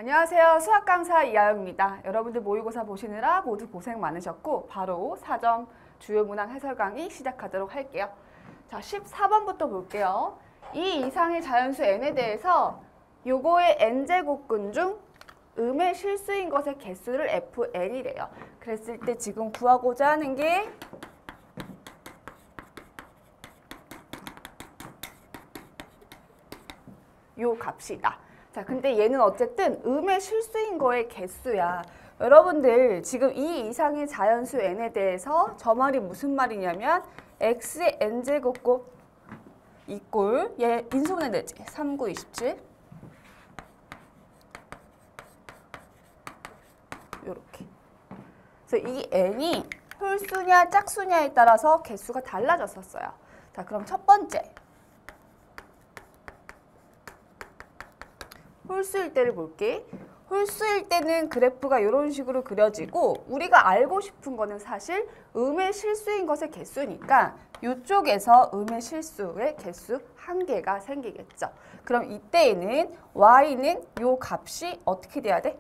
안녕하세요. 수학 강사 이하영입니다. 여러분들 모의고사 보시느라 모두 고생 많으셨고 바로 4점 주요 문항 해설 강의 시작하도록 할게요. 자, 14번부터 볼게요. 이 이상의 자연수 n에 대해서 요거의 n제곱근 중 음의 실수인 것의 개수를 fn이래요. 그랬을 때 지금 구하고자 하는 게 요 값이다. 자, 근데 얘는 어쨌든 음의 실수인 거의 개수야. 여러분들 지금 이 이상의 자연수 n에 대해서 저 말이 무슨 말이냐면 x의 n제곱곱 이꼴 얘 인수분해 되지. 3, 9, 27 요렇게. 그래서 이 n이 홀수냐 짝수냐에 따라서 개수가 달라졌었어요. 자, 그럼 첫 번째 홀수일 때를 볼게. 홀수일 때는 그래프가 이런 식으로 그려지고 우리가 알고 싶은 거는 사실 음의 실수인 것의 개수니까 이쪽에서 음의 실수의 개수 한 개가 생기겠죠. 그럼 이때에는 y는 요 값이 어떻게 돼야 돼?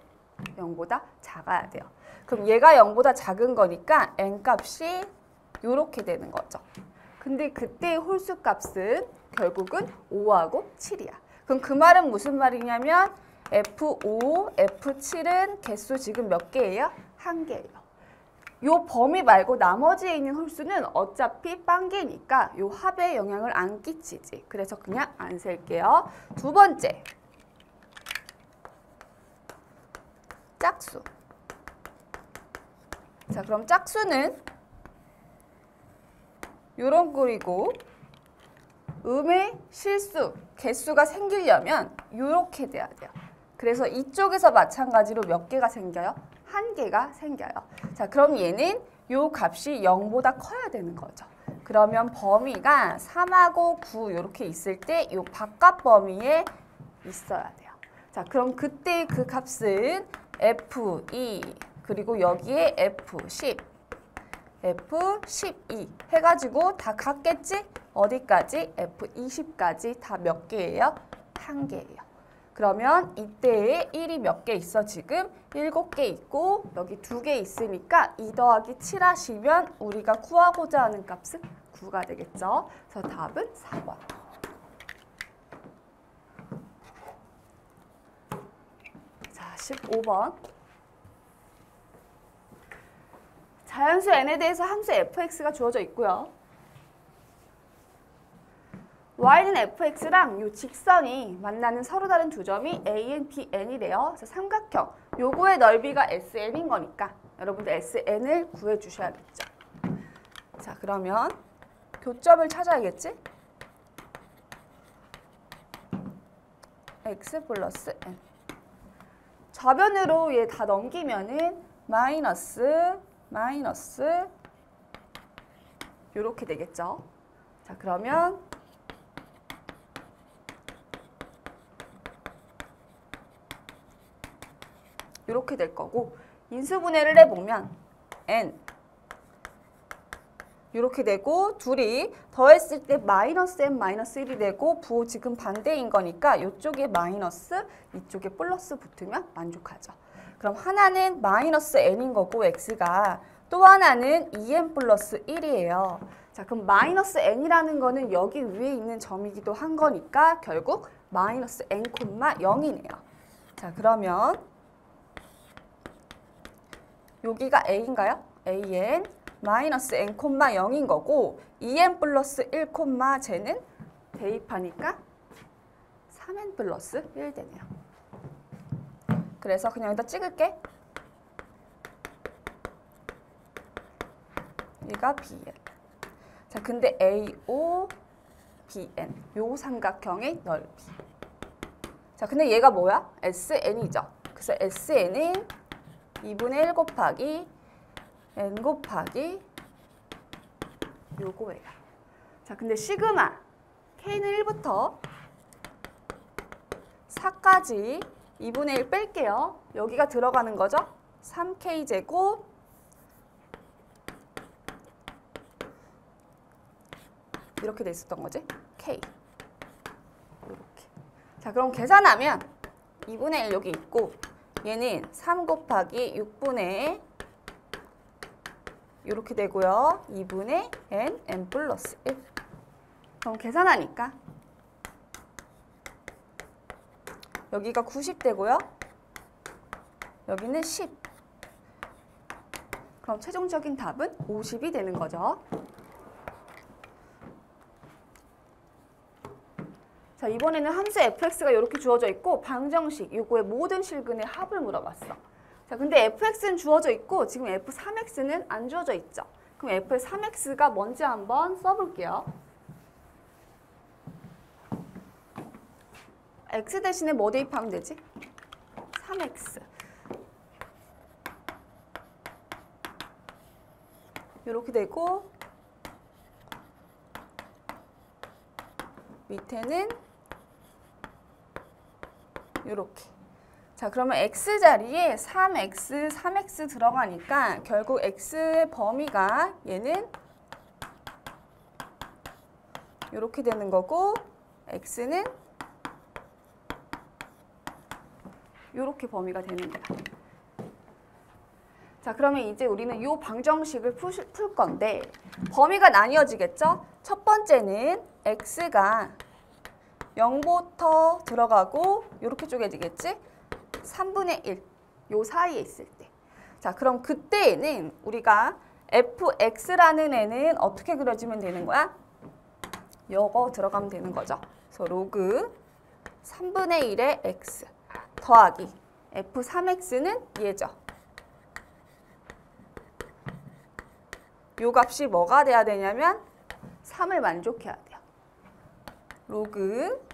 0보다 작아야 돼요. 그럼 얘가 0보다 작은 거니까 n 값이 요렇게 되는 거죠. 근데 그때의 홀수 값은 결국은 5하고 7이야. 그럼 그 말은 무슨 말이냐면 F5, F7은 개수 지금 몇 개예요? 한 개예요. 요 범위 말고 나머지에 있는 홀수는 어차피 빵개니까 요 합에 영향을 안 끼치지. 그래서 그냥 안 셀게요. 두 번째, 짝수. 자, 그럼 짝수는 요런 꼴이고 음의 실수, 개수가 생기려면 이렇게 돼야 돼요. 그래서 이쪽에서 마찬가지로 몇 개가 생겨요? 한 개가 생겨요. 자, 그럼 얘는 요 값이 0보다 커야 되는 거죠. 그러면 범위가 3하고 9 이렇게 있을 때 요 바깥 범위에 있어야 돼요. 자, 그럼 그때 그 값은 F2 그리고 여기에 F10, F12 해가지고 다 같겠지? 어디까지? F20까지 다 몇 개예요? 한 개예요. 그러면 이때에 1이 몇 개 있어 지금? 7개 있고 여기 2개 있으니까 2 더하기 7 하시면 우리가 구하고자 하는 값은 9가 되겠죠. 그래서 답은 4번. 자, 15번. 자연수 n에 대해서 함수 fx가 주어져 있고요. y는 fx랑 요 직선이 만나는 서로 다른 두 점이 an, bn이래요. 그래서 삼각형, 요거의 넓이가 sn인 거니까 여러분들 sn을 구해주셔야겠죠. 자, 그러면 교점을 찾아야겠지? x 플러스 n. 좌변으로 얘 다 넘기면은 마이너스 요렇게 되겠죠. 자, 그러면 이렇게 될 거고 인수분해를 해보면 n 이렇게 되고 둘이 더했을 때 마이너스 n 마이너스 1이 되고 부호 지금 반대인 거니까 이쪽에 마이너스 이쪽에 플러스 붙으면 만족하죠. 그럼 하나는 마이너스 n인 거고 x가 또 하나는 2n 플러스 1이에요. 자, 그럼 마이너스 n이라는 거는 여기 위에 있는 점이기도 한 거니까 결국 마이너스 n, 0이네요. 자, 그러면 여기가 a인가요? an 마이너스 n, 0인 거고 2n 플러스 1, 쟤는 대입하니까 3n 플러스 1 되네요. 그래서 그냥 여기다 찍을게. 얘가 bn. 자, 근데 AO, BN 요 삼각형의 넓이. 자, 근데 얘가 뭐야? SN이죠. 그래서 SN은 2분의 1 곱하기 n 곱하기 요거예요. 자, 근데 시그마 K는 1부터 4까지 2분의 1 뺄게요. 여기가 들어가는 거죠? 3K제곱 이렇게 돼 있었던 거지? K 이렇게. 자, 그럼 계산하면 2분의 1 여기 있고 얘는 3 곱하기 6분의 이렇게 되고요. 2분의 n 플러스 1. 그럼 계산하니까 여기가 90 되고요. 여기는 10. 그럼 최종적인 답은 50이 되는 거죠. 자, 이번에는 함수 fx가 이렇게 주어져 있고 방정식, 요거의 모든 실근의 합을 물어봤어. 자, 근데 fx는 주어져 있고 지금 f3x는 안 주어져 있죠. 그럼 f의 3x가 뭔지 한번 써볼게요. x 대신에 뭐 대입하면 되지? 3x. 이렇게 되고 밑에는 이렇게. 자, 그러면 x자리에 3x 들어가니까 결국 x의 범위가 얘는 이렇게 되는 거고 x는 이렇게 범위가 되는 거야. 자, 그러면 이제 우리는 이 방정식을 풀 건데 범위가 나뉘어지겠죠? 첫 번째는 x가 0부터 들어가고 이렇게 쪼개지겠지? 3분의 1, 요 사이에 있을 때. 자, 그럼 그때에는 우리가 fx라는 애는 어떻게 그려지면 되는 거야? 요거 들어가면 되는 거죠. 그래서 로그 3분의 1의 x 더하기 f3x는 얘죠. 요 값이 뭐가 돼야 되냐면 3을 만족해야 돼요. 로그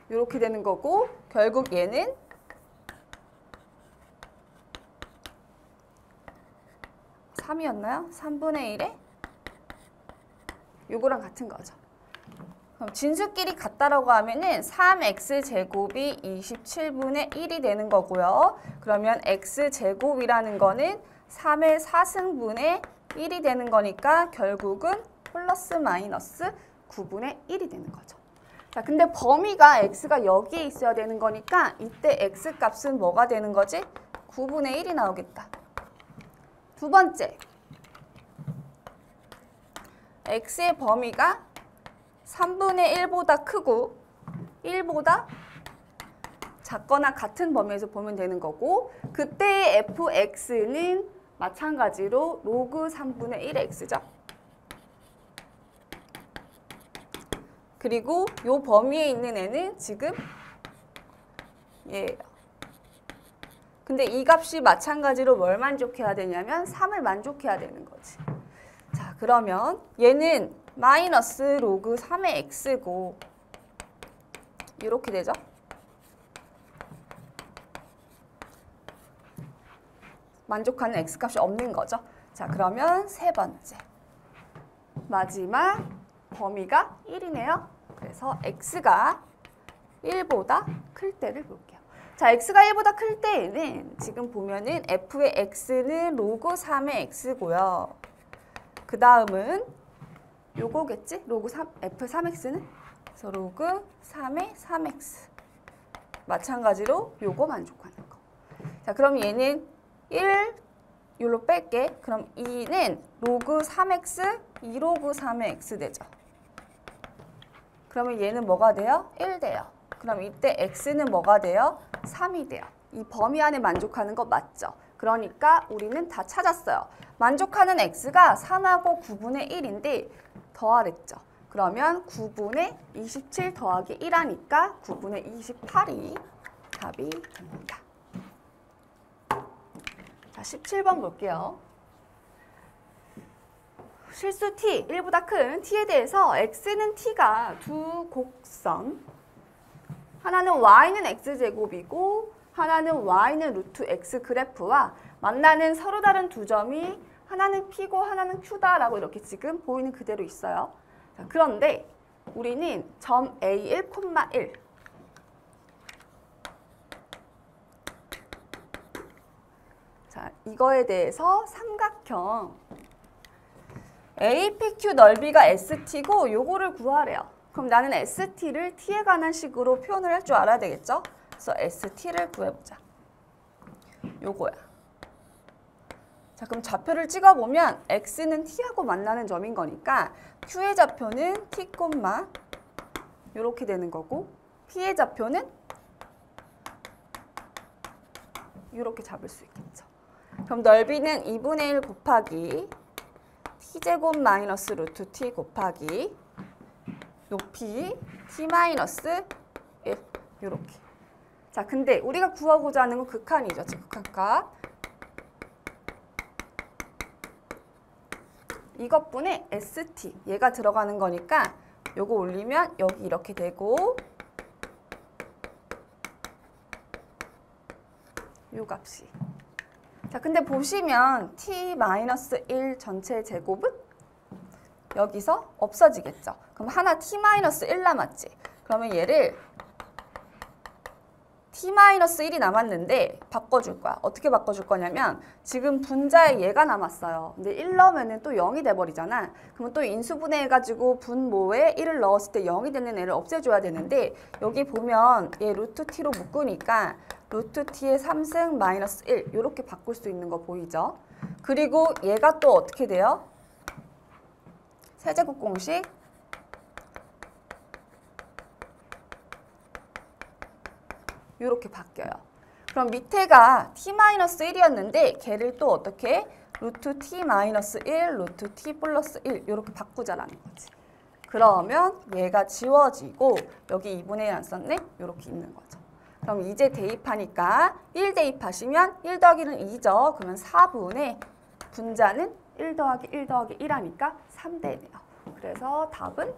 이렇게 되는 거고 결국 얘는 3이었나요? 3분의 1에 요거랑 같은 거죠. 그럼 진수끼리 같다라고 하면은 3x제곱이 27분의 1이 되는 거고요. 그러면 x제곱이라는 거는 3의 4승분의 1이 되는 거니까 결국은 플러스 마이너스 9분의 1이 되는 거죠. 자, 근데 범위가 x가 여기에 있어야 되는 거니까 이때 x 값은 뭐가 되는 거지? 9분의 1이 나오겠다. 두 번째, x의 범위가 3분의 1보다 크고 1보다 작거나 같은 범위에서 보면 되는 거고 그때의 fx는 마찬가지로 로그 3분의 1의 x죠. 그리고 요 범위에 있는 애는 지금 얘예요. 근데 이 값이 마찬가지로 뭘 만족해야 되냐면 3을 만족해야 되는 거지. 자, 그러면 얘는 마이너스 로그 3의 x고 이렇게 되죠. 만족하는 x값이 없는 거죠. 자, 그러면 세 번째. 마지막 범위가 1이네요. 그래서 x가 1보다 클 때를 볼게요. 자, x가 1보다 클 때에는 지금 보면은 f의 x는 로그 3의 x고요. 그 다음은 요거겠지? 로그 3, f3x는? 그래서 로그 3의 3x. 마찬가지로 요거 만족하는 거. 자, 그럼 얘는 1, 요로 뺄게. 그럼 2는 로그 3x, 2로그 3의 x 되죠. 그러면 얘는 뭐가 돼요? 1 돼요. 그럼 이때 x는 뭐가 돼요? 3이 돼요. 이 범위 안에 만족하는 거 맞죠? 그러니까 우리는 다 찾았어요. 만족하는 x가 3하고 9분의 1인데 더하랬죠. 그러면 9분의 27 더하기 1 하니까 9분의 28이 답이 됩니다. 자, 17번 볼게요. 실수 t, 1보다 큰 t에 대해서 x는 t가 두 곡선, 하나는 y는 x제곱이고 하나는 y는 루트 x 그래프와 만나는 서로 다른 두 점이 하나는 p고 하나는 q다라고 이렇게 지금 보이는 그대로 있어요. 자, 그런데 우리는 점 A1, 1 자, 이거에 대해서 삼각형 APQ 넓이가 ST고 요거를 구하래요. 그럼 나는 ST를 t에 관한 식으로 표현을 할 줄 알아야 되겠죠? 그래서 ST를 구해보자. 요거야. 자, 그럼 좌표를 찍어보면 x는 t하고 만나는 점인 거니까 q의 좌표는 t, 요렇게 되는 거고 p의 좌표는 요렇게 잡을 수 있겠죠. 그럼 넓이는 2분의 1 곱하기 t제곱 마이너스 루트 t 곱하기 높이 t 마이너스 1 요렇게. 자, 근데 우리가 구하고자 하는 건 극한이죠. 극한값. 이것분에 ST 얘가 들어가는 거니까 요거 올리면 여기 이렇게 되고 요 값이. 자, 근데 보시면 t-1 전체 제곱은 여기서 없어지겠죠. 그럼 하나 t-1 남았지. 그러면 얘를 t-1이 남았는데 바꿔줄 거야. 어떻게 바꿔줄 거냐면 지금 분자에 얘가 남았어요. 근데 1 넣으면 또 0이 돼버리잖아. 그러면 또 인수분해해가지고 분모에 1을 넣었을 때 0이 되는 애를 없애줘야 되는데 여기 보면 얘 루트 t로 묶으니까 루트 t의 3승 마이너스 1 이렇게 바꿀 수 있는 거 보이죠? 그리고 얘가 또 어떻게 돼요? 세제곱 공식 이렇게 바뀌어요. 그럼 밑에가 t-1이었는데 걔를 또 어떻게? 루트 t-1, 루트 t 플러스 1 이렇게 바꾸자라는 거지. 그러면 얘가 지워지고 여기 2분의 1 안 썼네? 이렇게 있는 거죠. 그럼 이제 대입하니까 1 대입하시면 1 더하기는 2죠. 그러면 4분의 분자는 1 더하기 1 더하기 1 하니까 3 되네요. 그래서 답은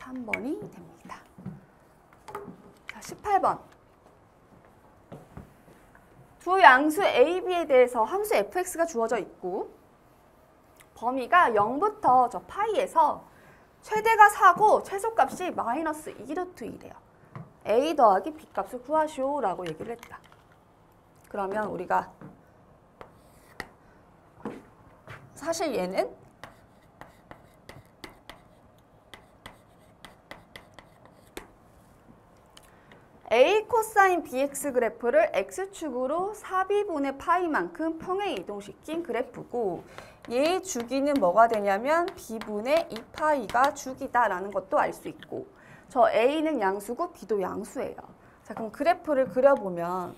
3번이 됩니다. 자, 18번. 두 양수 A, B에 대해서 함수 fx가 주어져 있고 범위가 0부터 저 파이에서 최대가 4고 최소값이 마이너스 2루트 1이래요. A 더하기 B 값을 구하시오 라고 얘기를 했다. 그러면 우리가 사실 얘는 A 코사인 BX 그래프를 X축으로 4B분의 파이만큼 평행 이동시킨 그래프고 얘의 주기는 뭐가 되냐면 B분의 2파이가 주기다라는 것도 알 수 있고 저 A는 양수고 B도 양수예요. 자, 그럼 그래프를 그려보면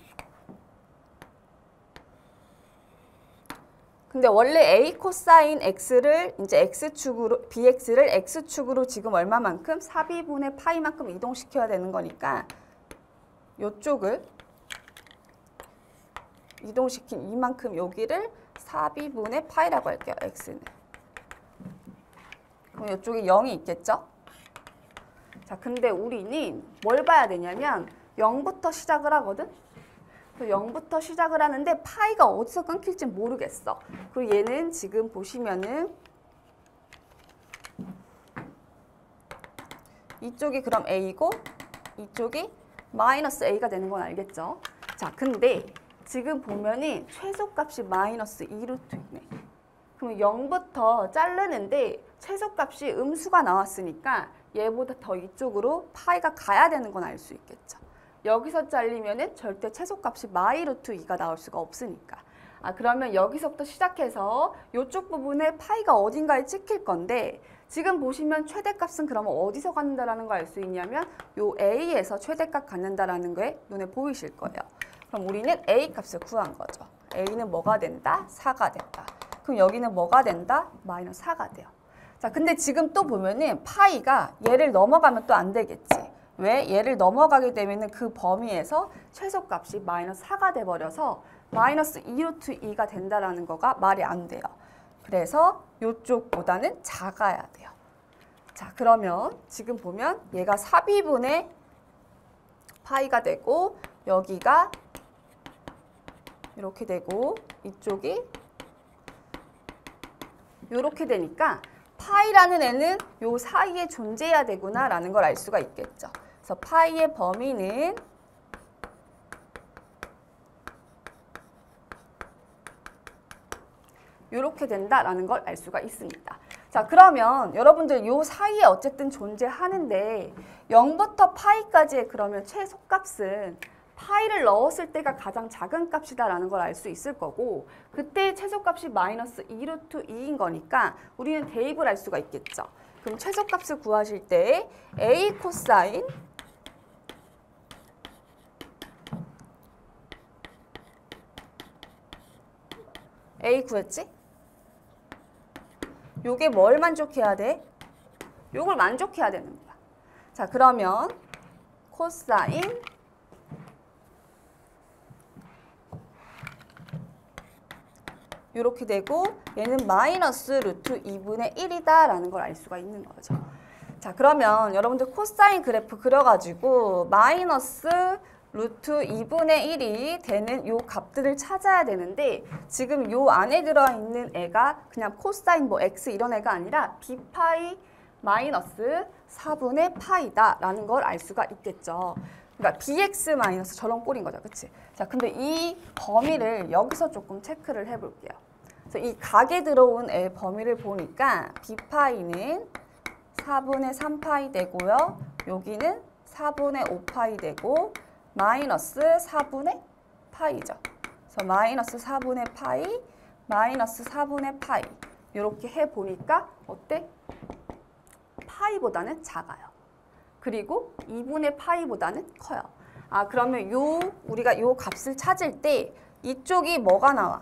근데 원래 A 코사인 X를 이제 X축으로 BX를 X축으로 지금 얼마만큼? 4B분의 파이만큼 이동시켜야 되는 거니까 요쪽을 이동시킨 이만큼 여기를 4B분의 파이라고 할게요. X는. 그럼 이쪽에 0이 있겠죠? 자, 근데 우리는 뭘 봐야 되냐면 0부터 시작을 하거든? 0부터 시작을 하는데 파이가 어디서 끊길지 모르겠어. 그리고 얘는 지금 보시면은 이쪽이 그럼 A고 이쪽이 마이너스 A가 되는 건 알겠죠? 자, 근데 지금 보면은 최소값이 마이너스 2루트이네. 그럼 0부터 자르는데 최소값이 음수가 나왔으니까 얘보다 더 이쪽으로 파이가 가야 되는 건 알 수 있겠죠. 여기서 잘리면은 절대 최소값이 마이루트 2가 나올 수가 없으니까. 그러면 여기서부터 시작해서 이쪽 부분에 파이가 어딘가에 찍힐 건데 지금 보시면 최대값은 그러면 어디서 갖는다라는 걸 알 수 있냐면 요 A에서 최대값 갖는다라는 게 눈에 보이실 거예요. 그럼 우리는 A 값을 구한 거죠. A는 뭐가 된다? 4가 된다. 그럼 여기는 뭐가 된다? 마이너스 4가 돼요. 자, 근데 지금 또 보면은 파이가 얘를 넘어가면 또 안 되겠지. 왜? 얘를 넘어가게 되면은 그 범위에서 최소값이 마이너스 4가 돼버려서 마이너스 2루트 2가 된다라는 거가 말이 안 돼요. 그래서 이쪽보다는 작아야 돼요. 자, 그러면 지금 보면 얘가 4B분의 파이가 되고 여기가 이렇게 되고 이쪽이 이렇게 되니까 파이라는 애는 요 사이에 존재해야 되구나라는 걸 알 수가 있겠죠. 그래서 파이의 범위는 이렇게 된다라는 걸 알 수가 있습니다. 자, 그러면 여러분들 요 사이에 어쨌든 존재하는데 0부터 파이까지의 그러면 최소값은 파이를 넣었을 때가 가장 작은 값이다라는 걸 알 수 있을 거고 그때 최소값이 마이너스 2루트 2인 거니까 우리는 대입을 할 수가 있겠죠. 그럼 최소값을 구하실 때 A 코사인 A 구했지? 요게 뭘 만족해야 돼? 요걸 만족해야 되는 거야. 자, 그러면 코사인 이렇게 되고 얘는 마이너스 루트 2분의 1이다 라는 걸 알 수가 있는 거죠. 자, 그러면 여러분들 코사인 그래프 그려가지고 마이너스 루트 2분의 1이 되는 요 값들을 찾아야 되는데 지금 요 안에 들어있는 애가 그냥 코사인 뭐 x 이런 애가 아니라 b파이 마이너스 4분의 파이다 라는 걸 알 수가 있겠죠. 그러니까 bx 마이너스 저런 꼴인 거죠. 그치? 자, 근데 이 범위를 여기서 조금 체크를 해볼게요. 그래서 이 각에 들어온 애 범위를 보니까 b파이는 4분의 3파이 되고요. 여기는 4분의 5파이 되고 마이너스 4분의 파이죠. 그래서 마이너스 4분의 파이, 마이너스 4분의 파이 이렇게 해보니까 어때? 파이보다는 작아요. 그리고 2분의 파이보다는 커요. 아, 그러면 우리가 요 값을 찾을 때 이쪽이 뭐가 나와?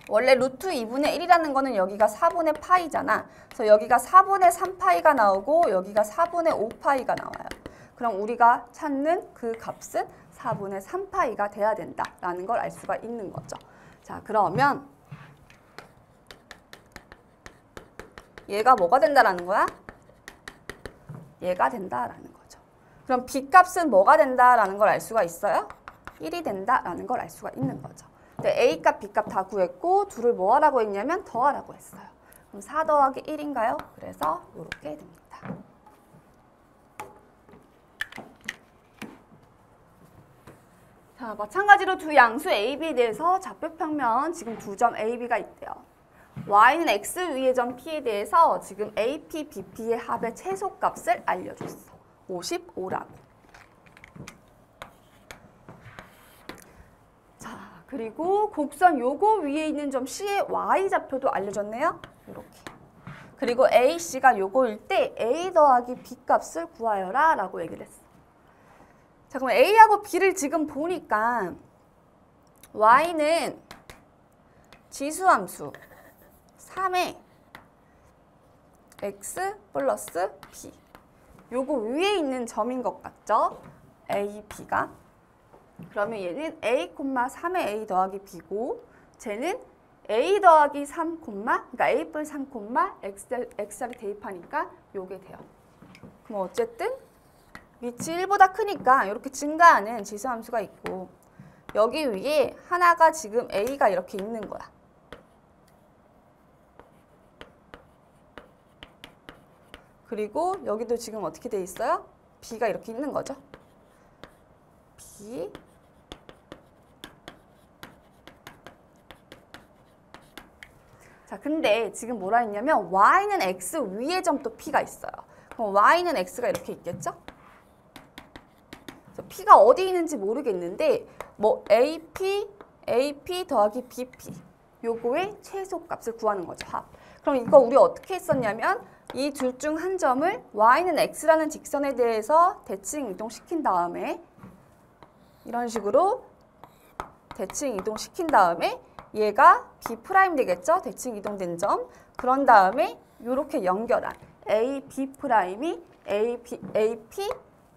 원래 루트 2분의 1이라는 거는 여기가 4분의 파이잖아. 그래서 여기가 4분의 3파이가 나오고 여기가 4분의 5파이가 나와요. 그럼 우리가 찾는 그 값은 4분의 3파이가 돼야 된다라는 걸 알 수가 있는 거죠. 자, 그러면 얘가 뭐가 된다라는 거야? 얘가 된다라는 거죠. 그럼 B값은 뭐가 된다라는 걸 알 수가 있어요? 1이 된다라는 걸 알 수가 있는 거죠. 근데 A값, B값 다 구했고 둘을 뭐 하라고 했냐면 더하라고 했어요. 그럼 4 더하기 1인가요? 그래서 이렇게 됩니다. 자, 마찬가지로 두 양수 A, B에 대해서 좌표평면 지금 두 점 A, B가 있대요. Y는 X 위의 점 P에 대해서 지금 AP, BP의 합의 최소값을 알려줬어. 55라고. 자, 그리고 곡선 요거 위에 있는 점 C의 Y좌표도 알려줬네요. 이렇게. 그리고 AC가 요거일 때 A 더하기 B 값을 구하여라 라고 얘기를 했어. 자, 그럼 A하고 B를 지금 보니까 Y는 지수함수 3에 X 플러스 B 요거 위에 있는 점인 것 같죠? A, B가. 그러면 얘는 A, 3에 A 더하기 B고 쟤는 A 더하기 3, 그러니까 A 플 3, X자리 대입하니까 요게 돼요. 그럼 어쨌든 위치 1보다 크니까 이렇게 증가하는 지수함수가 있고 여기 위에 하나가 지금 A가 이렇게 있는 거야. 그리고 여기도 지금 어떻게 돼 있어요? B가 이렇게 있는 거죠. B 자, 근데 지금 뭐라 했냐면 Y는 X 위에 점 또 P가 있어요. 그럼 Y는 X가 이렇게 있겠죠? P가 어디 있는지 모르겠는데 뭐 AP 더하기 BP 요거의 최소값을 구하는 거죠. 합. 그럼 이거 우리 어떻게 했었냐면 이 둘 중 한 점을 Y는 X라는 직선에 대해서 대칭 이동시킨 다음에 이런 식으로 대칭 이동시킨 다음에 얘가 B' 되겠죠? 대칭 이동된 점. 그런 다음에 이렇게 연결한 A, B'이 AP,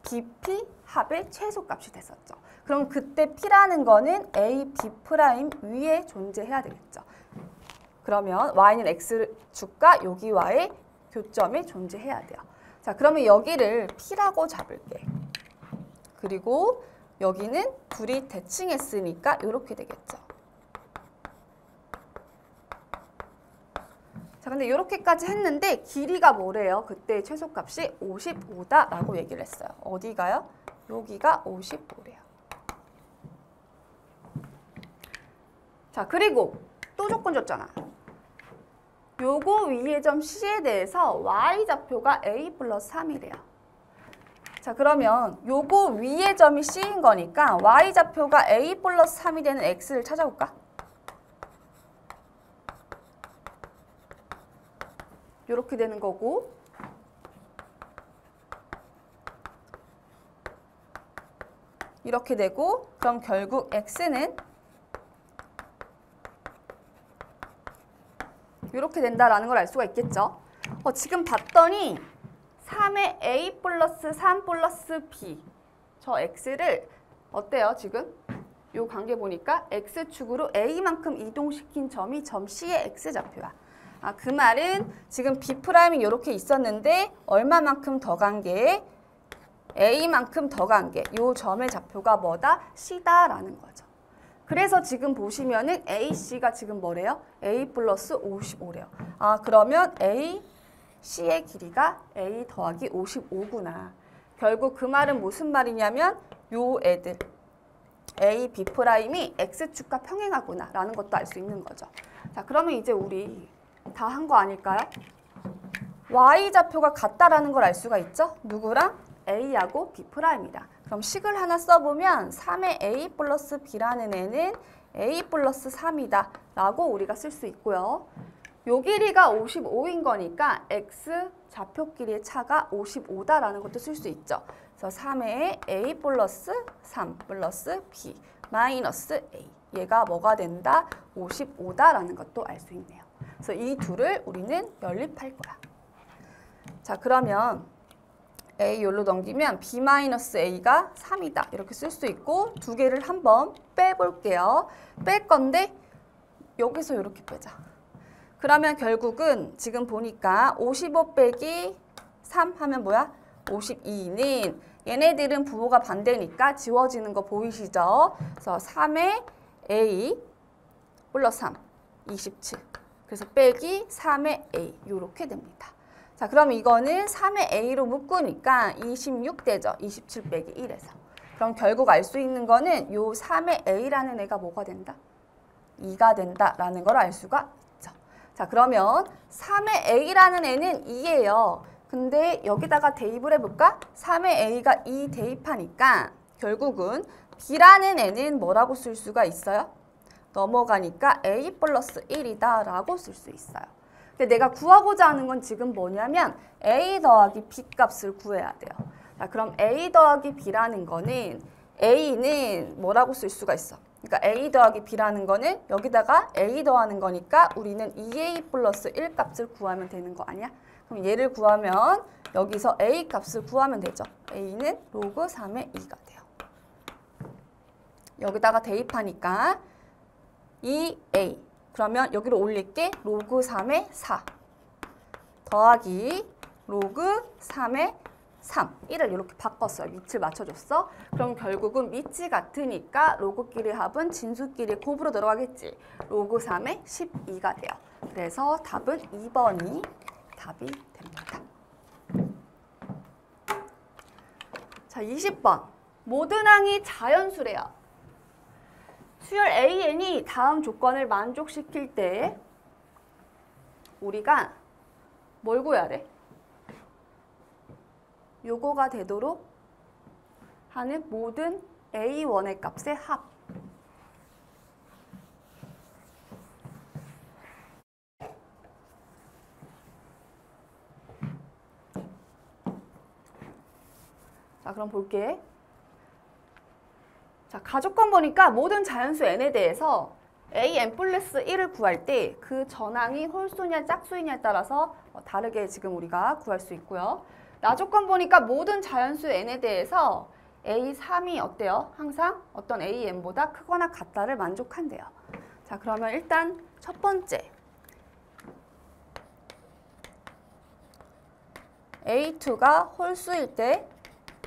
BP 합의 최소값이 됐었죠. 그럼 그때 P라는 거는 A, B' 위에 존재해야 되겠죠. 그러면 Y는 X축과 여기와의 교점이 존재해야 돼요. 자, 그러면 여기를 P라고 잡을게. 그리고 여기는 둘이 대칭했으니까 이렇게 되겠죠. 자, 근데 이렇게까지 했는데 길이가 뭐래요? 그때 최소값이 55다라고 얘기를 했어요. 어디가요? 여기가 55래요. 자, 그리고 또 조건 줬잖아. 요거 위의 점 C에 대해서 Y좌표가 A 플러스 3이래요. 자, 그러면 요거 위의 점이 C인 거니까 Y좌표가 A 플러스 3이 되는 X를 찾아볼까? 요렇게 되는 거고, 이렇게 되고, 그럼 결국 X는 이렇게 된다라는 걸 알 수가 있겠죠. 지금 봤더니 3의 A 플러스 3 플러스 B, 저 X를 어때요 지금? 요 관계 보니까 X축으로 A만큼 이동시킨 점이 점 C의 X좌표야. 그 말은 지금 B'이 이렇게 있었는데 얼마만큼 더 간 게? A만큼 더 간 게 요 점의 좌표가 뭐다? C다라는 거죠. 그래서 지금 보시면은 AC가 지금 뭐래요? A 플러스 55래요. 그러면 C의 길이가 A 더하기 55구나. 결국 그 말은 무슨 말이냐면 요 애들 A, B'이 X축과 평행하구나 라는 것도 알 수 있는 거죠. 자, 그러면 이제 우리 다 한 거 아닐까요? Y좌표가 같다라는 걸 알 수가 있죠? 누구랑? A하고 B'이다. 그럼 식을 하나 써보면 3의 A 플러스 B라는 애는 A 플러스 3이다 라고 우리가 쓸 수 있고요. 요 길이가 55인 거니까 X 좌표 길이의 차가 55다라는 것도 쓸 수 있죠. 그래서 3의 A 플러스 3 플러스 B 마이너스 A, 얘가 뭐가 된다? 55다라는 것도 알 수 있네요. 그래서 이 둘을 우리는 연립할 거야. 자, 그러면 A 요로 넘기면 B-A가 3이다 이렇게 쓸 수 있고, 두 개를 한번 빼볼게요. 뺄 건데 여기서 이렇게 빼자. 그러면 결국은 지금 보니까 55 빼기 3 하면 뭐야? 52는 얘네들은 부호가 반대니까 지워지는 거 보이시죠? 그래서 3의 A 플러스 3, 27. 그래서 빼기 3의 A 이렇게 됩니다. 자, 그럼 이거는 3의 A로 묶으니까 26 되죠. 27 빼기 1에서. 그럼 결국 알 수 있는 거는 요 3의 A라는 애가 뭐가 된다? 2가 된다라는 걸 알 수가 있죠. 자, 그러면 3의 A라는 애는 2예요. 근데 여기다가 대입을 해볼까? 3의 A가 2 대입하니까 결국은 B라는 애는 뭐라고 쓸 수가 있어요? 넘어가니까 A 플러스 1이다 라고 쓸 수 있어요. 근데 내가 구하고자 하는 건 지금 뭐냐면 A 더하기 B 값을 구해야 돼요. 자, 그럼 A 더하기 B라는 거는 A는 뭐라고 쓸 수가 있어? 그러니까 A 더하기 B라는 거는 여기다가 A 더하는 거니까 우리는 2A 플러스 1 값을 구하면 되는 거 아니야? 그럼 얘를 구하면 여기서 A 값을 구하면 되죠. A는 로그 3의 2가 돼요. 여기다가 대입하니까 2A. 그러면 여기로 올릴게 로그 3의 4 더하기 로그 3의 3. 1을 이렇게 바꿨어요. 밑을 맞춰줬어. 그럼 결국은 밑이 같으니까 로그끼리 합은 진수끼리 곱으로 들어가겠지. 로그 3의 12가 돼요. 그래서 답은 2번이 답이 됩니다. 자, 20번. 모든 항이 자연수래요. 수열 AN이 다음 조건을 만족시킬 때 우리가 뭘 구해야 돼? 요거가 되도록 하는 모든 A1의 값의 합. 자, 그럼 볼게. 자, 가조건 보니까 모든 자연수 n에 대해서 an 플러스 1을 구할 때 그 전항이 홀수냐 짝수이냐에 따라서 다르게 지금 우리가 구할 수 있고요. 나조건 보니까 모든 자연수 n에 대해서 a3이 어때요? 항상 어떤 an보다 크거나 같다를 만족한대요. 자, 그러면 일단 첫 번째 a2가 홀수일 때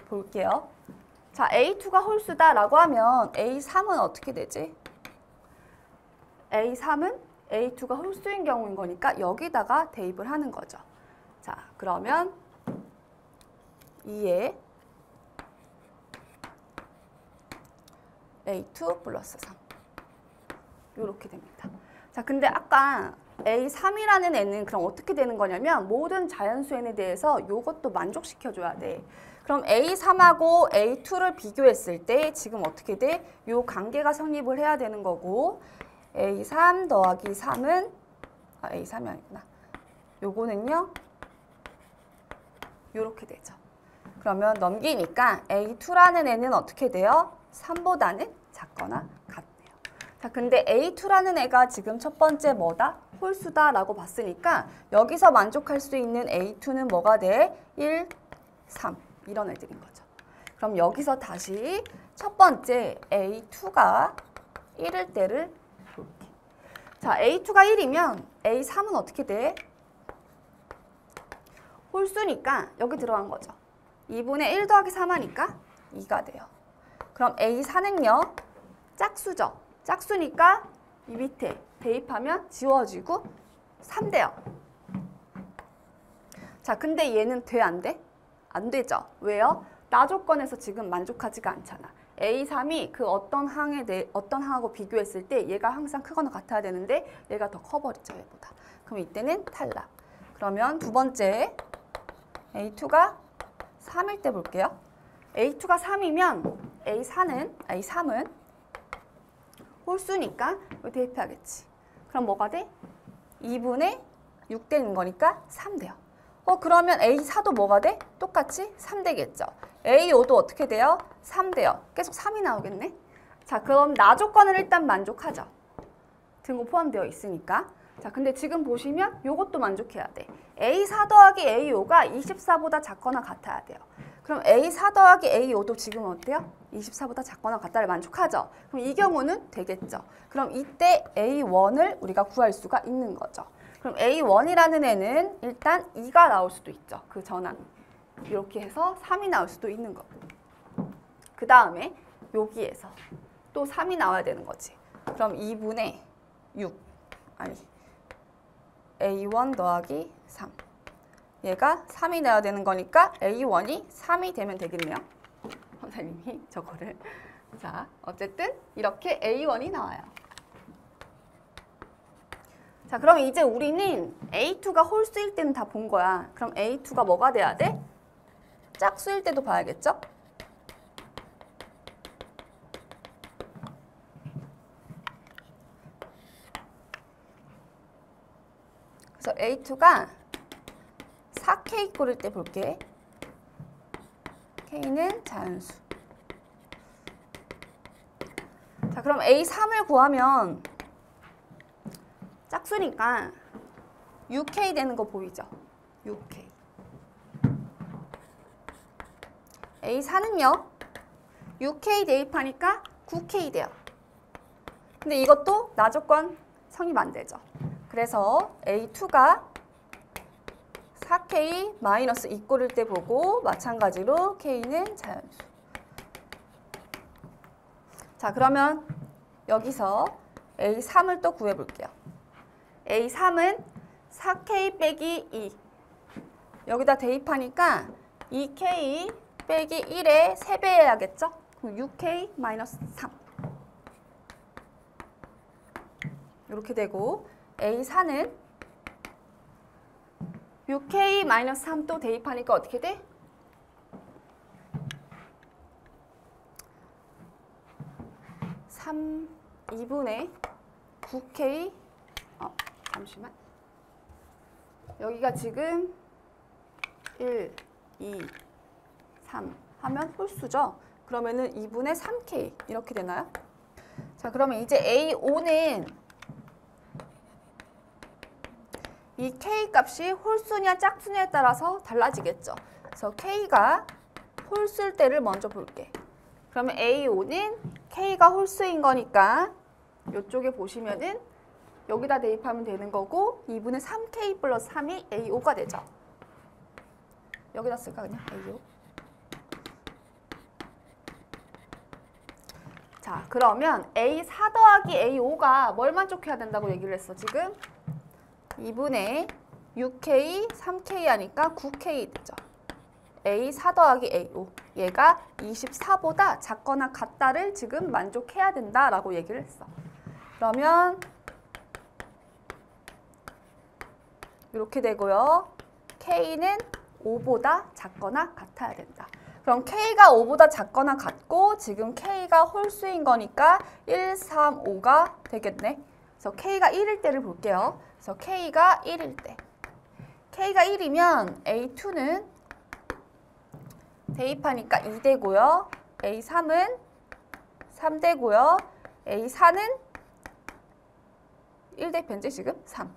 볼게요. 자, A2가 홀수다라고 하면 A3은 어떻게 되지? A3은 A2가 홀수인 경우인 거니까 여기다가 대입을 하는 거죠. 자, 그러면 2에 A2 플러스 3 이렇게 됩니다. 자, 근데 아까 A3이라는 애는 그럼 어떻게 되는 거냐면 모든 자연수 n에 대해서 요것도 만족시켜줘야 돼. 그럼 A3하고 A2를 비교했을 때 지금 어떻게 돼? 요 관계가 성립을 해야 되는 거고 A3 더하기 3은 A3이 아니구나. 요거는요. 요렇게 되죠. 그러면 넘기니까 A2라는 애는 어떻게 돼요? 3보다는 작거나 같네요. 자, 근데 A2라는 애가 지금 첫 번째 뭐다? 홀수다라고 봤으니까 여기서 만족할 수 있는 A2는 뭐가 돼? 1, 3 이런 애들인 거죠. 그럼 여기서 다시 첫 번째 A2가 1일 때를 볼게. 자, A2가 1이면 A3은 어떻게 돼? 홀수니까 여기 들어간 거죠. 2분의 1 더하기 3 하니까 2가 돼요. 그럼 A4는요. 짝수죠. 짝수니까 이 밑에 대입하면 지워지고 3 돼요. 자, 근데 얘는 돼, 안 돼? 안 되죠. 왜요? 나 조건에서 지금 만족하지가 않잖아. A3이 그 어떤 항하고 비교했을 때 얘가 항상 크거나 같아야 되는데 얘가 더 커버리죠, 얘보다. 그럼 이때는 탈락. 그러면 두 번째 A2가 3일 때 볼게요. A2가 3이면 A3은 홀수니까 여기 대입해야겠지. 그럼 뭐가 돼? 2분의 6 되는 거니까 3 돼요. 그러면 A4도 뭐가 돼? 똑같이 3 되겠죠. A5도 어떻게 돼요? 3 돼요. 계속 3이 나오겠네. 자, 그럼 나 조건을 일단 만족하죠. 등호 포함되어 있으니까. 자, 근데 지금 보시면 이것도 만족해야 돼. A4 더하기 A5가 24보다 작거나 같아야 돼요. 그럼 A4 더하기 A5도 지금 어때요? 24보다 작거나 같다를 만족하죠. 그럼 이 경우는 되겠죠. 그럼 이때 A1을 우리가 구할 수가 있는 거죠. 그럼 A1이라는 애는 일단 2가 나올 수도 있죠. 그 전항. 이렇게 해서 3이 나올 수도 있는 거고. 그 다음에 여기에서 또 3이 나와야 되는 거지. 그럼 2분의 6. 아니. A1 더하기 3. 얘가 3이 나와야 되는 거니까 A1이 3이 되면 되겠네요. 선생님이 저거를. 자, 어쨌든 이렇게 A1이 나와요. 자, 그럼 이제 우리는 A2가 홀수일 때는 다 본 거야. 그럼 A2가 뭐가 돼야 돼? 짝수일 때도 봐야겠죠? 그래서 A2가 4K 꼴일 때 볼게. K는 자연수. 자, 그럼 A3을 구하면 짝수니까 6K 되는 거 보이죠? 6K. A4는요. 6K 대입하니까 9K 돼요. 근데 이것도 나 조건 성립 안 되죠. 그래서 A2가 4K 마이너스 2꼴일 때 보고 마찬가지로 K는 자연수. 자, 그러면 여기서 A3을 또 구해볼게요. A3은 4K 빼기 2. 여기다 대입하니까 2K 빼기 1의 3배 해야겠죠? 그럼 6K 마이너스 3. 이렇게 되고 A4는 6K 마이너스 3 또 대입하니까 어떻게 돼? 2분의 9K 잠시만. 여기가 지금 1, 2, 3 하면 홀수죠. 그러면은 2분의 3K 이렇게 되나요? 자, 그러면 이제 A5는 이 K 값이 홀수냐 짝수냐에 따라서 달라지겠죠. 그래서 K가 홀수일 때를 먼저 볼게. 그러면 A5는 K가 홀수인 거니까 이쪽에 보시면은 여기다 대입하면 되는 거고 2분의 3K 플러스 3이 A5가 되죠. 여기다 쓸까 그냥 A5. 자, 그러면 A4 더하기 A5가 뭘 만족해야 된다고 얘기를 했어 지금? 2분의 6K, 3K 하니까 9K 되죠. A4 더하기 A5. 얘가 24보다 작거나 같다를 지금 만족해야 된다라고 얘기를 했어. 그러면 이렇게 되고요. K는 5보다 작거나 같아야 된다. 그럼 K가 5보다 작거나 같고 지금 K가 홀수인 거니까 1, 3, 5가 되겠네. 그래서 K가 1일 때를 볼게요. 그래서 K가 1일 때. K가 1이면 A2는 대입하니까 2되고요. A3은 3되고요. A4는 1 대입했지 지금? 3.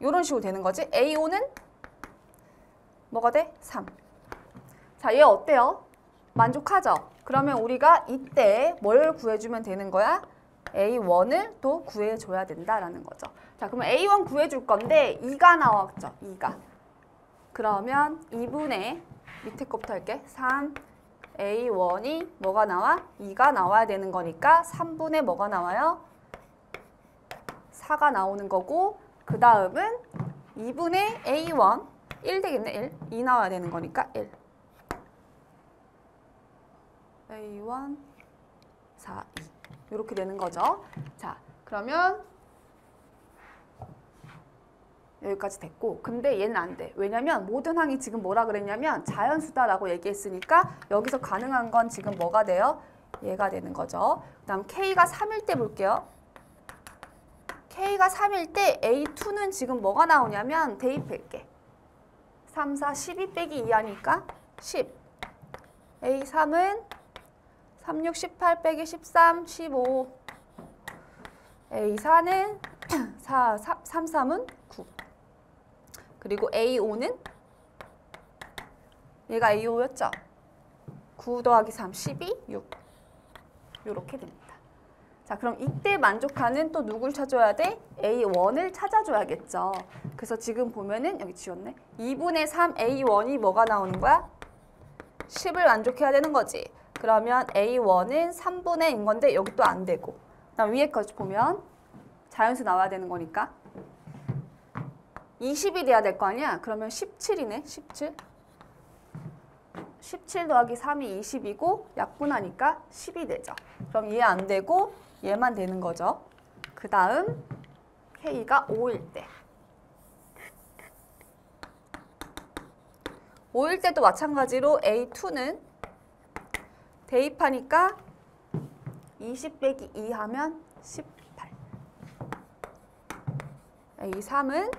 이런 식으로 되는 거지. A5는 뭐가 돼? 3. 자, 얘 어때요? 만족하죠? 그러면 우리가 이때 뭘 구해주면 되는 거야? A1을 또 구해줘야 된다라는 거죠. 자, 그러면 A1 구해줄 건데 2가 나왔죠? 2가. 그러면 2분의 밑에 거부터 할게. 3 A1이 뭐가 나와? 2가 나와야 되는 거니까 3분의 뭐가 나와요? 4가 나오는 거고 그 다음은 2분의 A1 1 되겠네. 1. 2 나와야 되는 거니까 1. A1 4, 2 이렇게 되는 거죠. 자, 그러면 여기까지 됐고 근데 얘는 안 돼. 왜냐면 모든 항이 지금 뭐라 그랬냐면 자연수다라고 얘기했으니까 여기서 가능한 건 지금 뭐가 돼요? 얘가 되는 거죠. 그 다음 K가 3일 때 볼게요. K가 3일 때 A2는 지금 뭐가 나오냐면 대입할게. 3, 4, 12 빼기 2 하니까 10. A3은 3, 6, 18 빼기 13, 15. A4는 4, 3, 3은 9. 그리고 A5는 얘가 A5였죠? 9 더하기 3, 12, 6. 이렇게 됩니다. 자, 그럼 이때 만족하는 또 누굴 찾아야 돼? A1을 찾아줘야겠죠. 그래서 지금 보면은 여기 지웠네. 2분의 3 A1이 뭐가 나오는 거야? 10을 만족해야 되는 거지. 그러면 A1은 3분의 인 건데 여기 또 안 되고. 그다음 위에 거지 보면 자연수 나와야 되는 거니까 20이 돼야 될 거 아니야? 그러면 17이네. 17. 17 더하기 3이 20이고 약분하니까 10이 되죠. 그럼 얘 안 되고 얘만 되는 거죠. 그 다음 K가 5일 때. 5일 때도 마찬가지로 A2는 대입하니까 20 빼기 2 하면 18. A3은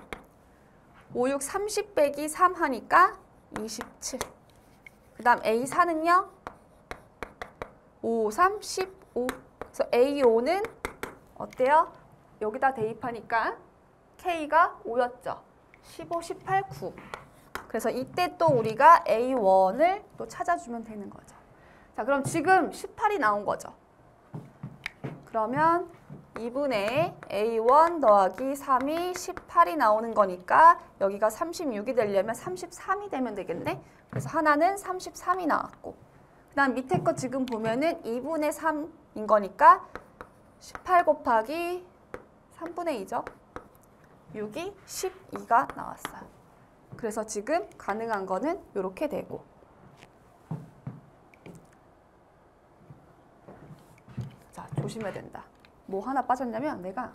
5, 6, 30 빼기 3 하니까 27. 그 다음 A4는요. 5, 3, 15. 그래서 A5는 어때요? 여기다 대입하니까 K가 5였죠. 15, 18, 9. 그래서 이때 또 우리가 A1을 또 찾아주면 되는 거죠. 자, 그럼 지금 18이 나온 거죠. 그러면 2분의 A1 더하기 3이 18이 나오는 거니까 여기가 36이 되려면 33이 되면 되겠네. 그래서 하나는 33이 나왔고 그 다음 밑에 거 지금 보면은 2분의 3인 거니까 18 곱하기 3분의 2죠. 6이 12가 나왔어요. 그래서 지금 가능한 거는 이렇게 되고 자, 조심해야 된다. 뭐 하나 빠졌냐면 내가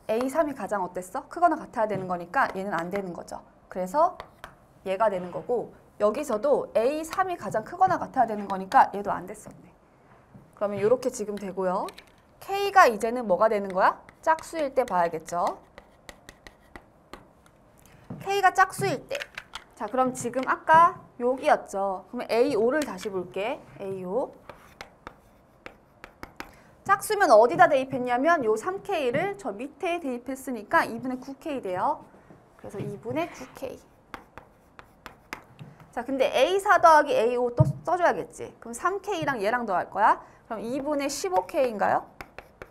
A3이 가장 어땠어? 크거나 같아야 되는 거니까 얘는 안 되는 거죠. 그래서 얘가 되는 거고 여기서도 A3이 가장 크거나 같아야 되는 거니까 얘도 안 됐었네. 그러면 이렇게 지금 되고요. K가 이제는 뭐가 되는 거야? 짝수일 때 봐야겠죠. K가 짝수일 때. 자, 그럼 지금 아까 여기였죠. 그러면 A5를 다시 볼게. A5. 짝수면 어디다 대입했냐면 요 3K를 저 밑에 대입했으니까 2분의 9K 돼요. 그래서 2분의 9K. 자, 근데 A4 더하기 A5 또 써줘야겠지. 그럼 3K랑 얘랑 더할 거야. 그럼 2분의 15K인가요?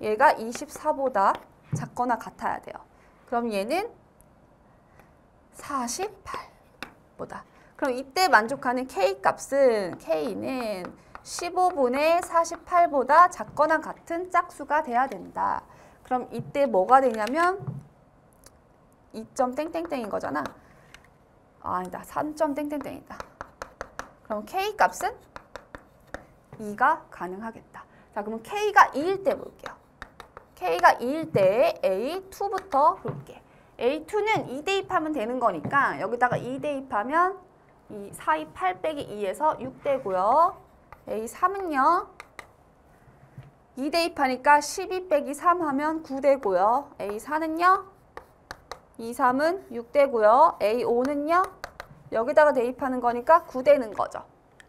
얘가 24보다 작거나 같아야 돼요. 그럼 얘는 48보다. 그럼 이때 만족하는 K 값은 K는 15분의 48보다 작거나 같은 짝수가 돼야 된다. 그럼 이때 뭐가 되냐면 2점 땡땡땡인 거잖아. 아, 아니다. 3점 땡땡땡이다. 그럼 K 값은 2가 가능하겠다. 자, 그럼 K가 2일 때 볼게요. K가 2일 때 A2부터 볼게. A2는 2 대입하면 되는 거니까 여기다가 2 대입하면 4, 2, 8 빼기 2에서 6 되고요. A3은요. 2 대입하니까 12 빼기 3 하면 9 되고요. A4는요. 2, 3은 6 되고요. A5는요. 여기다가 대입하는 거니까 9 되는 거죠.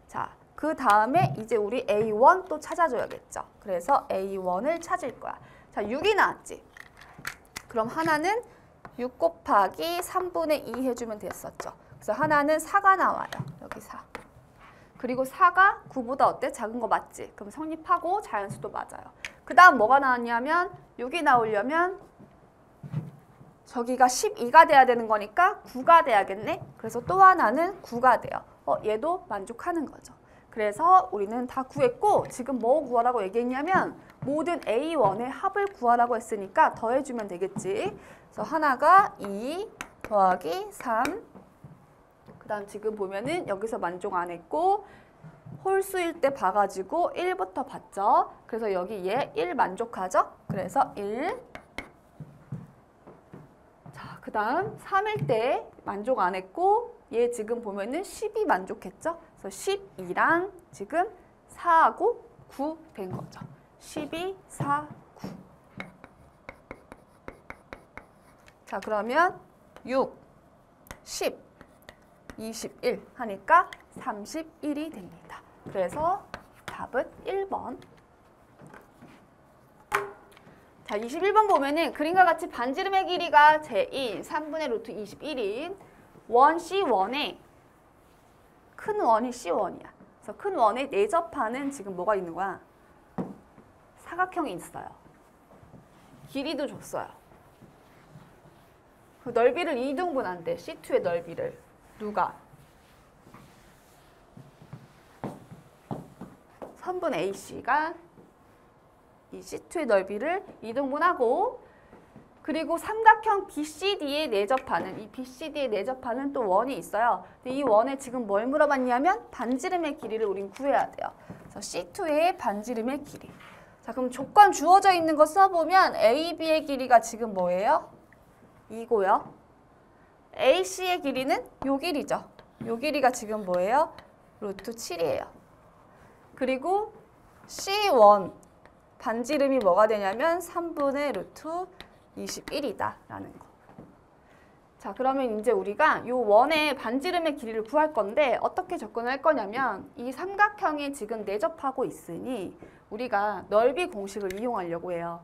자, 그 다음에 이제 우리 A1 또 찾아줘야겠죠. 그래서 A1을 찾을 거야. 자, 6이 나왔지. 그럼 하나는 6 곱하기 3분의 2 해주면 됐었죠. 그래서 하나는 4가 나와요. 여기 4. 그리고 4가 9보다 어때? 작은 거 맞지? 그럼 성립하고 자연수도 맞아요. 그 다음 뭐가 나왔냐면 6이 나오려면 저기가 12가 돼야 되는 거니까 9가 돼야겠네? 그래서 또 하나는 9가 돼요. 얘도 만족하는 거죠. 그래서 우리는 다 구했고 지금 뭐 구하라고 얘기했냐면 모든 A1의 합을 구하라고 했으니까 더해주면 되겠지. 그래서 하나가 2 더하기 3. 그 다음 지금 보면은 여기서 만족 안 했고 홀수일 때 봐가지고 1부터 봤죠. 그래서 여기 얘 1 만족하죠. 그래서 1. 자, 그 다음 3일 때 만족 안 했고 얘 지금 보면은 12 만족했죠. 그래서 12랑 지금 4하고 9 된 거죠. 12, 4, 9. 자, 그러면 6, 10, 21 하니까 31이 됩니다. 그래서 답은 1번. 자, 21번 보면은 그림과 같이 반지름의 길이가 제인 3분의 루트 21인 원 C1에 큰 원이 C1이야. 그래서 큰 원에 내접하는 지금 뭐가 있는 거야? 사각형이 있어요. 길이도 줬어요. 그 넓이를 2등분한대. C2의 넓이를. 누가? 선분 AC가 이 C2의 넓이를 2등분하고 그리고 삼각형 BCD에 내접하는 이 BCD에 내접하는 또 원이 있어요. 근데 이 원에 지금 뭘 물어봤냐면 반지름의 길이를 우린 구해야 돼요. 그래서 C2의 반지름의 길이. 자, 그럼 조건 주어져 있는 거 써보면 AB의 길이가 지금 뭐예요? 2고요. AC의 길이는 요 길이죠. 요 길이가 지금 뭐예요? 루트 7이에요. 그리고 C1 반지름이 뭐가 되냐면 3분의 루트 21이다 라는 거. 자, 그러면 이제 우리가 요 원의 반지름의 길이를 구할 건데 어떻게 접근할 거냐면 이 삼각형에 지금 내접하고 있으니 우리가 넓이 공식을 이용하려고 해요.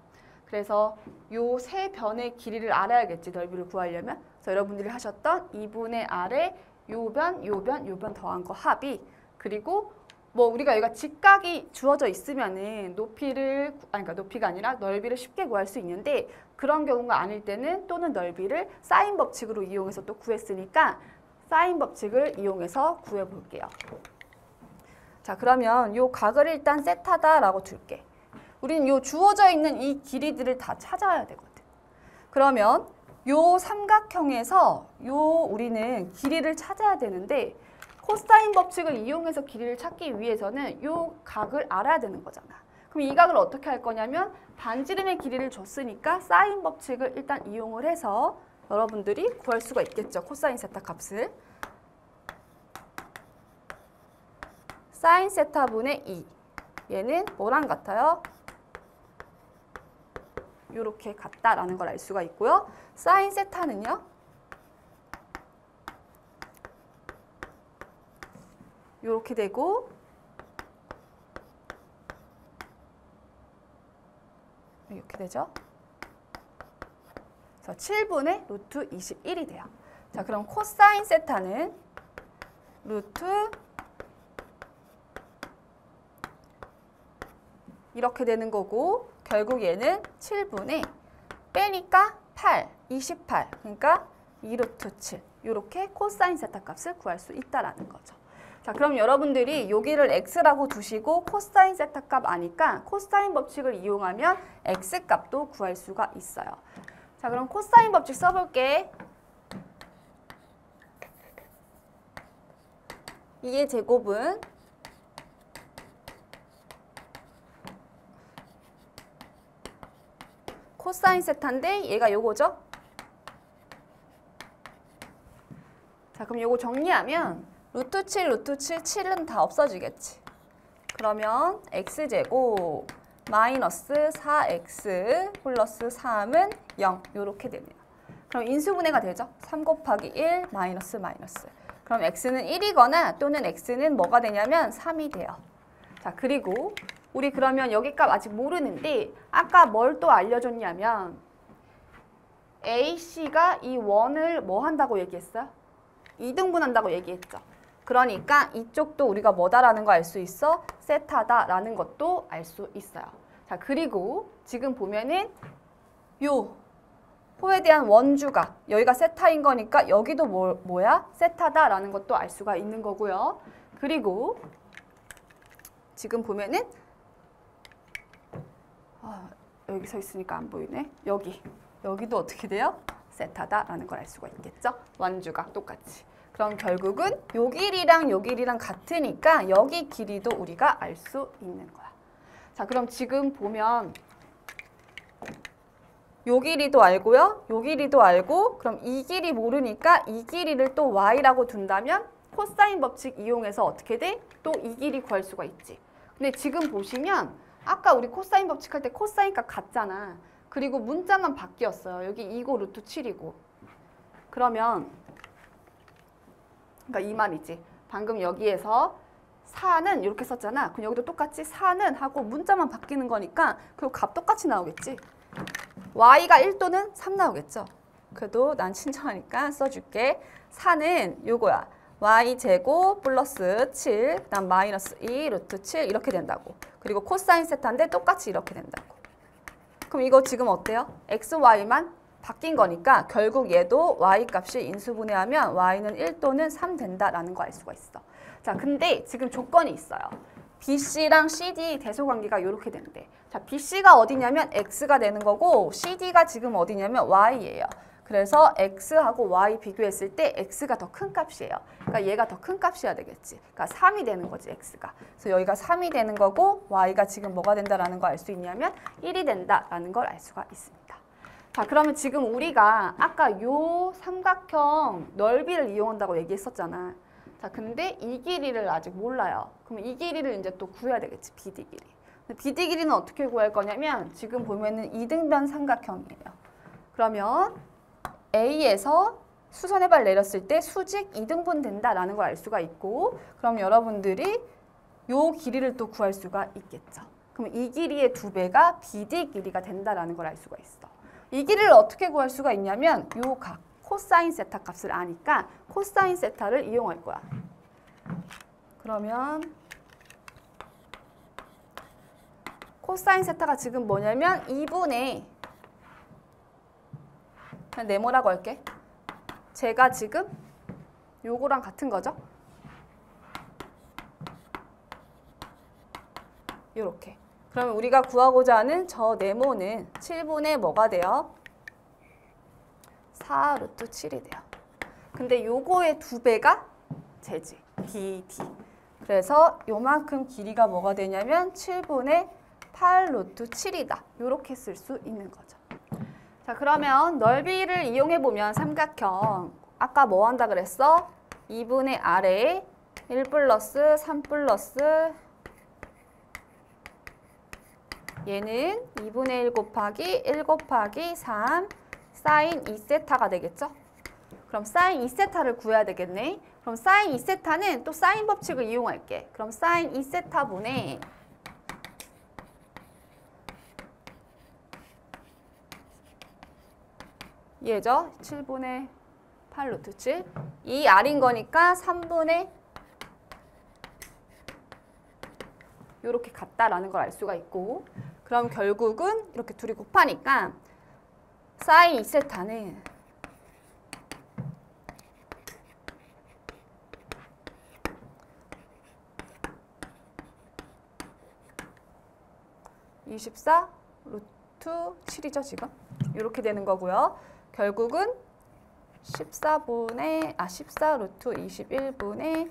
그래서 요 세 변의 길이를 알아야겠지, 넓이를 구하려면. 그래서 여러분들이 하셨던 2분의 R에 요 변, 요 변, 요 변 더한 거 합이, 그리고 뭐 우리가 여기가 직각이 주어져 있으면은 높이를, 그러니까 높이가 아니라 넓이를 쉽게 구할 수 있는데 그런 경우가 아닐 때는 또는 넓이를 사인 법칙으로 이용해서 또 구했으니까 사인 법칙을 이용해서 구해볼게요. 자, 그러면 요 각을 일단 세타다라고 둘게. 우리는 요 주어져 있는 이 길이들을 다 찾아야 되거든. 그러면 요 삼각형에서 요 우리는 길이를 찾아야 되는데 코사인 법칙을 이용해서 길이를 찾기 위해서는 요 각을 알아야 되는 거잖아. 그럼 이 각을 어떻게 할 거냐면 반지름의 길이를 줬으니까 사인 법칙을 일단 이용을 해서 여러분들이 구할 수가 있겠죠. 코사인 세타 값을. 사인 세타분의 2. 얘는 뭐랑 같아요? 이렇게 같다라는 걸 알 수가 있고요. 사인 세타는요. 이렇게 되고 이렇게 되죠. 그래서 7분의 루트 21이 돼요. 자, 그럼 코사인 세타는 루트 이렇게 되는 거고 결국 얘는 7분의 빼니까 8, 28. 그러니까 2루트 7. 이렇게 코사인 세타 값을 구할 수 있다라는 거죠. 자, 그럼 여러분들이 여기를 x라고 두시고 코사인 세타 값 아니까 코사인 법칙을 이용하면 x 값도 구할 수가 있어요. 자, 그럼 코사인 법칙 써볼게. 2의 제곱은 코사인 세타인데 얘가 요거죠? 그럼 요거 정리하면 루트 7, 루트 7, 7은 다 없어지겠지. 그러면 x제곱 마이너스 4x 플러스 3은 0 요렇게 되네요. 그럼 인수분해가 되죠. 3 곱하기 1 마이너스 마이너스. 그럼 x는 1이거나 또는 x는 뭐가 되냐면 3이 돼요. 자, 그리고 우리 그러면 여기 값 아직 모르는데 아까 뭘 또 알려줬냐면 AC가 이 원을 뭐 한다고 얘기했어요? 2등분한다고 얘기했죠. 그러니까 이쪽도 우리가 뭐다라는 거 알 수 있어? 세타다라는 것도 알 수 있어요. 자, 그리고 지금 보면은 요 포에 대한 원주가 여기가 세타인 거니까 여기도 뭐야? 세타다라는 것도 알 수가 있는 거고요. 그리고 지금 보면은 여기 서 있으니까 안 보이네. 여기도 어떻게 돼요? 세타다라는 걸 알 수가 있겠죠? 원주가 똑같이. 그럼 결국은 요 길이랑 요 길이랑 같으니까 여기 길이도 우리가 알 수 있는 거야. 자, 그럼 지금 보면 요 길이도 알고요. 요 길이도 알고 그럼 이 길이 모르니까 이 길이를 또 y라고 둔다면 코사인 법칙 이용해서 어떻게 돼? 또 이 길이 구할 수가 있지. 근데 지금 보시면 아까 우리 코사인 법칙 할 때 코사인 값 같잖아. 그리고 문자만 바뀌었어요. 여기 2고 루트 7이고. 그러면 그러니까 이 말이지. 방금 여기에서 4는 이렇게 썼잖아. 그럼 여기도 똑같이 4는 하고 문자만 바뀌는 거니까 그리고 값 똑같이 나오겠지. y가 1 또는 3 나오겠죠. 그래도 난 친절하니까 써줄게. 4는 요거야. y제곱 플러스 7, 그다음 마이너스 2 루트 7 이렇게 된다고. 그리고 코사인 세타인데 똑같이 이렇게 된다고. 그럼 이거 지금 어때요? x, y만 바뀐 거니까 결국 얘도 y 값이 인수분해하면 y는 1 또는 3 된다라는 거 알 수가 있어. 자, 근데 지금 조건이 있어요. BC랑 CD 대소관계가 이렇게 된대. 자, BC가 어디냐면 x가 되는 거고 CD가 지금 어디냐면 y예요. 그래서 x하고 y 비교했을 때 x가 더 큰 값이에요. 그러니까 얘가 더 큰 값이어야 되겠지. 그러니까 3이 되는 거지, x가. 그래서 여기가 3이 되는 거고 y가 지금 뭐가 된다라는 거 알 수 있냐면 1이 된다라는 걸 알 수가 있습니다. 자, 그러면 지금 우리가 아까 요 삼각형 넓이를 이용한다고 얘기했었잖아. 자, 근데 이 길이를 아직 몰라요. 그럼 이 길이를 이제 또 구해야 되겠지, BD 길이. 근데 BD 길이는 어떻게 구할 거냐면 지금 보면은 이등변 삼각형이에요. 그러면 A에서 수선의 발 내렸을 때 수직 2등분 된다라는 걸 알 수가 있고 그럼 여러분들이 요 길이를 또 구할 수가 있겠죠. 그럼 이 길이의 2배가 BD 길이가 된다라는 걸 알 수가 있어. 이 길이를 어떻게 구할 수가 있냐면 요 각, 코사인 세타 값을 아니까 코사인 세타를 이용할 거야. 그러면 코사인 세타가 지금 뭐냐면 2분의 그냥 네모라고 할게. 제가 지금 요거랑 같은 거죠. 요렇게. 그러면 우리가 구하고자 하는 저 네모는 7분의 뭐가 돼요? 4 루트 7이 돼요. 근데 요거의 2배가 제지, BD. 그래서 요만큼 길이가 뭐가 되냐면 7분의 8 루트 7이다. 요렇게 쓸 수 있는 거죠. 자, 그러면 넓이를 이용해보면 삼각형 아까 뭐 한다 그랬어? 2분의 아래에 1 플러스 3 플러스 얘는 2분의 1 곱하기 1 곱하기 3 사인 2세타가 되겠죠? 그럼 사인 2세타를 구해야 되겠네. 그럼 사인 2세타는 또 사인 법칙을 이용할게. 그럼 사인 2세타분의 얘죠? 7분의 8 루트 7. 이 R인 거니까 3분의 요렇게 같다라는 걸 알 수가 있고 그럼 결국은 이렇게 둘이 곱하니까 사인 2세타는 (24) 루트 7이죠 지금 이렇게 되는 거고요. 결국은 14 루트 21분의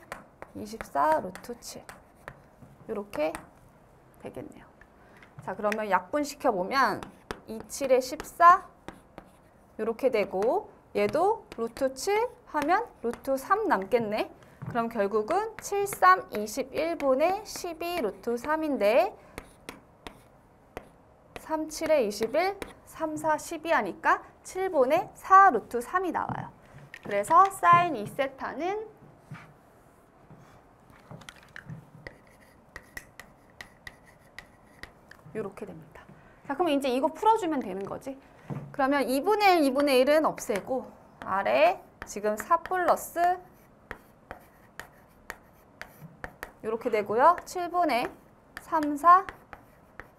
24 루트 7 이렇게 되겠네요. 자, 그러면 약분시켜보면 27에 14 이렇게 되고 얘도 루트 7 하면 루트 3 남겠네. 그럼 결국은 7, 3, 21분의 12 루트 3인데 3, 7에 21, 3, 4, 12 하니까 7분의 4 루트 3이 나와요. 그래서 사인 2세타는 이렇게 됩니다. 자, 그럼 이제 이거 풀어주면 되는 거지. 그러면 2분의 1, 2분의 1은 없애고 아래 지금 4 플러스 이렇게 되고요. 7분의 3, 4,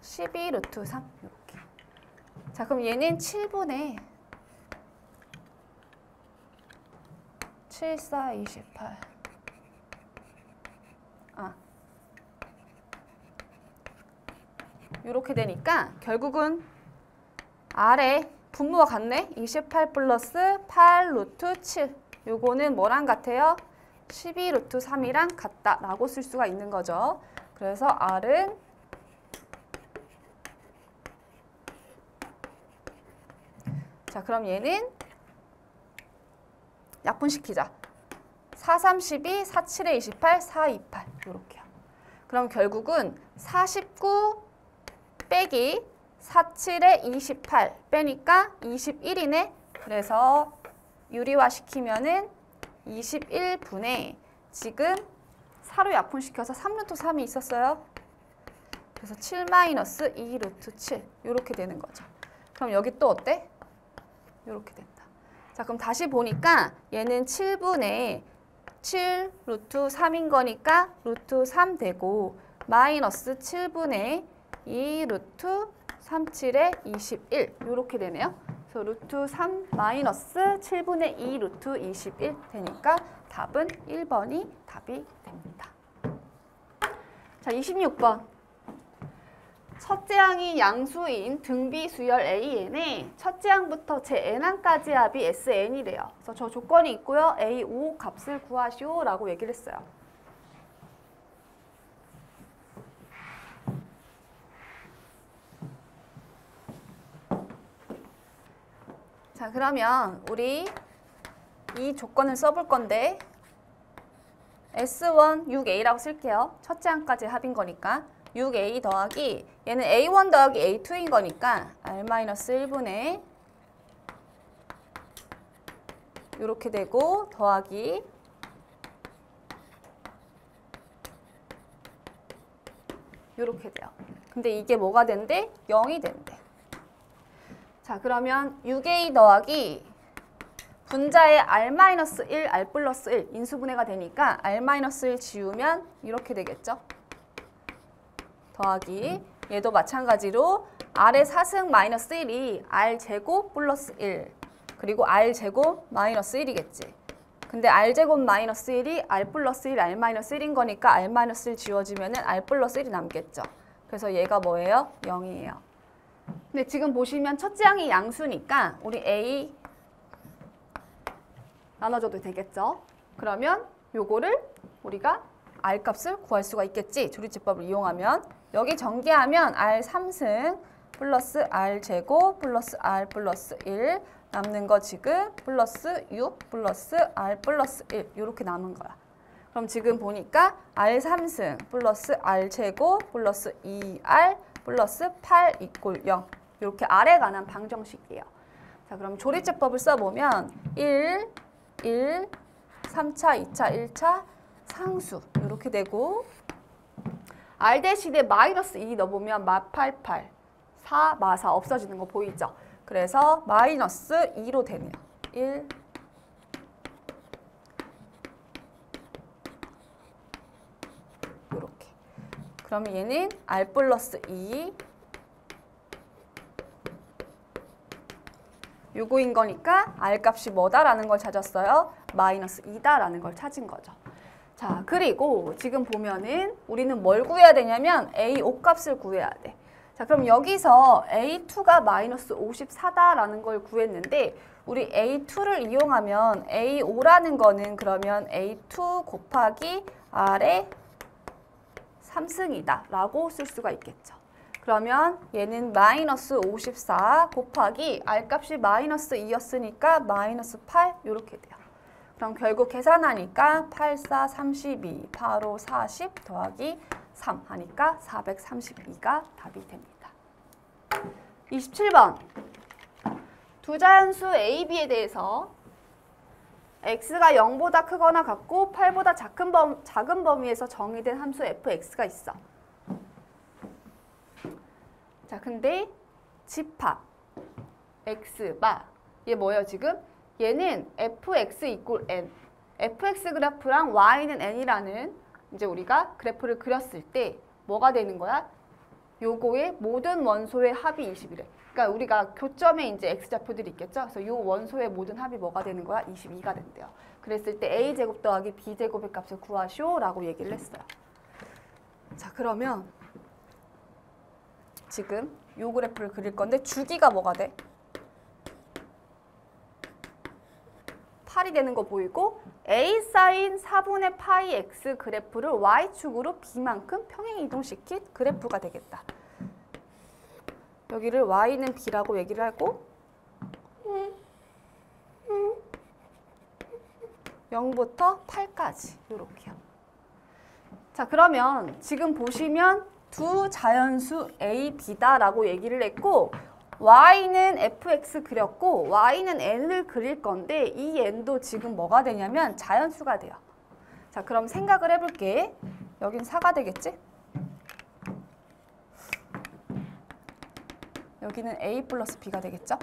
12 루트 3 이렇게. 자, 그럼 얘는 7분의 7, 4, 28 이렇게 되니까 결국은 아래 분모가 같네. 28 플러스 8 루트 7 요거는 뭐랑 같아요? 12 루트 3이랑 같다라고 쓸 수가 있는 거죠. 그래서 R은 자, 그럼 얘는 약분시키자. 4, 3, 12, 4, 7에 28, 4, 28 이렇게요. 그럼 결국은 49 빼기 4, 7에 28 빼니까 21이네. 그래서 유리화 시키면은 21분의 지금 4로 약분시켜서 3루트 3이 있었어요. 그래서 7 마이너스 2 루트 7 이렇게 되는 거죠. 그럼 여기 또 어때? 이렇게 된다. 자, 그럼 다시 보니까 얘는 7분의 7 루트 3인 거니까 루트 3 되고 마이너스 7분의 2 루트 37에 21 이렇게 되네요. 그래서 루트 3 마이너스 7분의 2 루트 21 되니까 답은 1번이 답이 됩니다. 자, 26번. 첫째 항이 양수인 등비 수열 AN에 첫째 항부터 제 N항까지 합이 SN이래요. 그래서 저 조건이 있고요. A5 값을 구하시오 라고 얘기를 했어요. 자, 그러면 우리 이 조건을 써볼 건데 S1 6A라고 쓸게요. 첫째 항까지 합인 거니까 6A 더하기 얘는 A1 더하기 A2인 거니까 R-1분의 이렇게 되고 더하기 이렇게 돼요. 근데 이게 뭐가 된대? 0이 된대. 자, 그러면 6A 더하기 분자의 R-1, R 플러스 1 인수분해가 되니까 R-1 지우면 이렇게 되겠죠. 더하기 얘도 마찬가지로 R의 4승 마이너스 1이 R제곱 플러스 1 그리고 R제곱 마이너스 1이겠지. 근데 R제곱 마이너스 1이 R 플러스 1, R-1인 거니까 R-1 지워지면 R 플러스 1이 남겠죠. 그래서 얘가 뭐예요? 0이에요. 근데 지금 보시면 첫째 항이 양수니까 우리 A 나눠줘도 되겠죠. 그러면 요거를 우리가 R 값을 구할 수가 있겠지. 조리제법을 이용하면 여기 전개하면 R 3승 플러스 R 제곱 플러스 R 플러스 1 남는 거 지금 플러스 6 플러스 R 플러스 1 이렇게 남은 거야. 그럼 지금 보니까 R 3승 플러스 R 제곱 플러스 2R 플러스 8 이꼴 0 이렇게 R에 관한 방정식이에요. 자, 그럼 조리제법을 써보면 1, 3차, 2차, 1차 상수 이렇게 되고 R 대신에 마이너스 2 넣어보면 마88, 4, 마4 없어지는 거 보이죠? 그래서 마이너스 2로 되네요. 1, 이렇게. 그러면 얘는 R 플러스 2 요거인 거니까 R 값이 뭐다라는 걸 찾았어요. 마이너스 2다라는 걸 찾은 거죠. 자, 그리고 지금 보면은 우리는 뭘 구해야 되냐면 A5 값을 구해야 돼. 자, 그럼 여기서 A2가 마이너스 54다라는 걸 구했는데 우리 A2를 이용하면 A5라는 거는 그러면 A2 곱하기 R의 3승이다 라고 쓸 수가 있겠죠. 그러면 얘는 마이너스 54 곱하기 R 값이 마이너스 2였으니까 마이너스 8 이렇게 돼요. 그럼 결국 계산하니까 8, 4, 32, 8, 5, 40 더하기 3 하니까 432가 답이 됩니다. 27번. 두 자연수 A, B에 대해서 x가 0보다 크거나 같고 8보다 작은 범위에서 정의된 함수 fx가 있어. 자, 근데 집합 x바 얘 뭐예요 지금? 얘는 fx 이꼴 n. fx 그래프랑 y는 n이라는 이제 우리가 그래프를 그렸을 때 뭐가 되는 거야? 요거의 모든 원소의 합이 20이래. 그러니까 우리가 교점에 이제 x좌표들이 있겠죠? 그래서 요 원소의 모든 합이 뭐가 되는 거야? 22가 된대요. 그랬을 때 a제곱 더하기 b제곱의 값을 구하시오라고 얘기를 했어요. 자, 그러면 지금 요 그래프를 그릴 건데 주기가 뭐가 돼? 8이 되는 거 보이고 a 사인 4분의 파이 x 그래프를 y축으로 b만큼 평행 이동시킨 그래프가 되겠다. 여기를 y는 b라고 얘기를 하고 0부터 8까지 이렇게요. 자, 그러면 지금 보시면 두 자연수 a, b다라고 얘기를 했고 y는 fx 그렸고 y는 n을 그릴 건데 이 n도 지금 뭐가 되냐면 자연수가 돼요. 자, 그럼 생각을 해볼게. 여긴 4가 되겠지? 여기는 a 플러스 b가 되겠죠?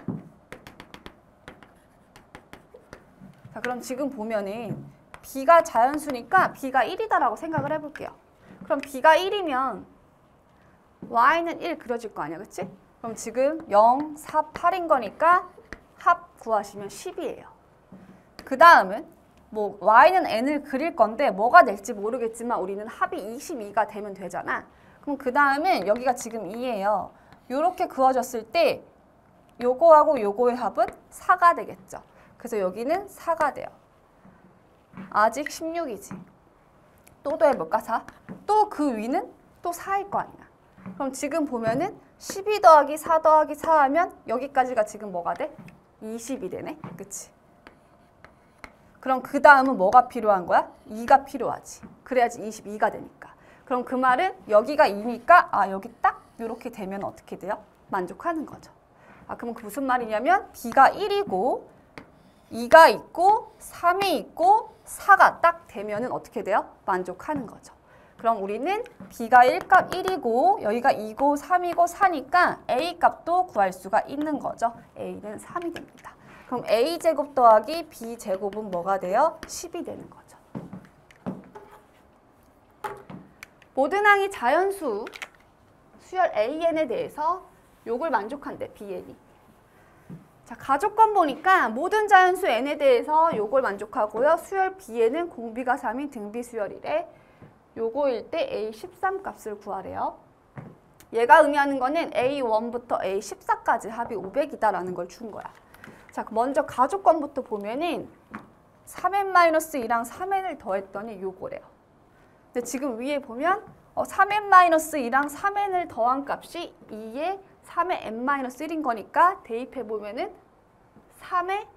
자, 그럼 지금 보면은 b가 자연수니까 b가 1이다라고 생각을 해볼게요. 그럼 b가 1이면 y는 1 그려질 거 아니야, 그치? 그럼 지금 0, 4, 8인 거니까 합 구하시면 10이에요. 그 다음은 뭐 y는 n을 그릴 건데 뭐가 될지 모르겠지만 우리는 합이 22가 되면 되잖아. 그럼 그 다음은 여기가 지금 2예요. 요렇게 그어졌을 때 요거하고 요거의 합은 4가 되겠죠. 그래서 여기는 4가 돼요. 아직 16이지. 또 더해볼까? 4. 또 그 위는 또 4일 거 아니야. 그럼 지금 보면은 12 더하기 4 더하기 4 하면 여기까지가 지금 뭐가 돼? 20이 되네. 그치? 그럼 그 다음은 뭐가 필요한 거야? 2가 필요하지. 그래야지 22가 되니까. 그럼 그 말은 여기가 2니까 아 여기 딱 이렇게 되면 어떻게 돼요? 만족하는 거죠. 아, 그럼 그 무슨 말이냐면 b가 1이고 2가 있고 3이 있고 4가 딱 되면은 어떻게 돼요? 만족하는 거죠. 그럼 우리는 b가 1값 1이고 여기가 2고 3이고 4니까 a 값도 구할 수가 있는 거죠. a는 3이 됩니다. 그럼 a제곱 더하기 b제곱은 뭐가 돼요? 10이 되는 거죠. 모든 항이 자연수 수열 an에 대해서 요걸 만족한대, bn이. 자, 가족권 보니까 모든 자연수 n에 대해서 요걸 만족하고요. 수열 bn은 공비가 3인 등비 수열이래. 요거일 때 A13 값을 구하래요. 얘가 의미하는 거는 A1부터 A14까지 합이 500이다라는 걸 준 거야. 자, 먼저 가족권부터 보면은 3n-2랑 3n을 더했더니 요거래요. 근데 지금 위에 보면 3n-2랑 3n을 더한 값이 2에 3의 n-1인 거니까 대입해보면은 3의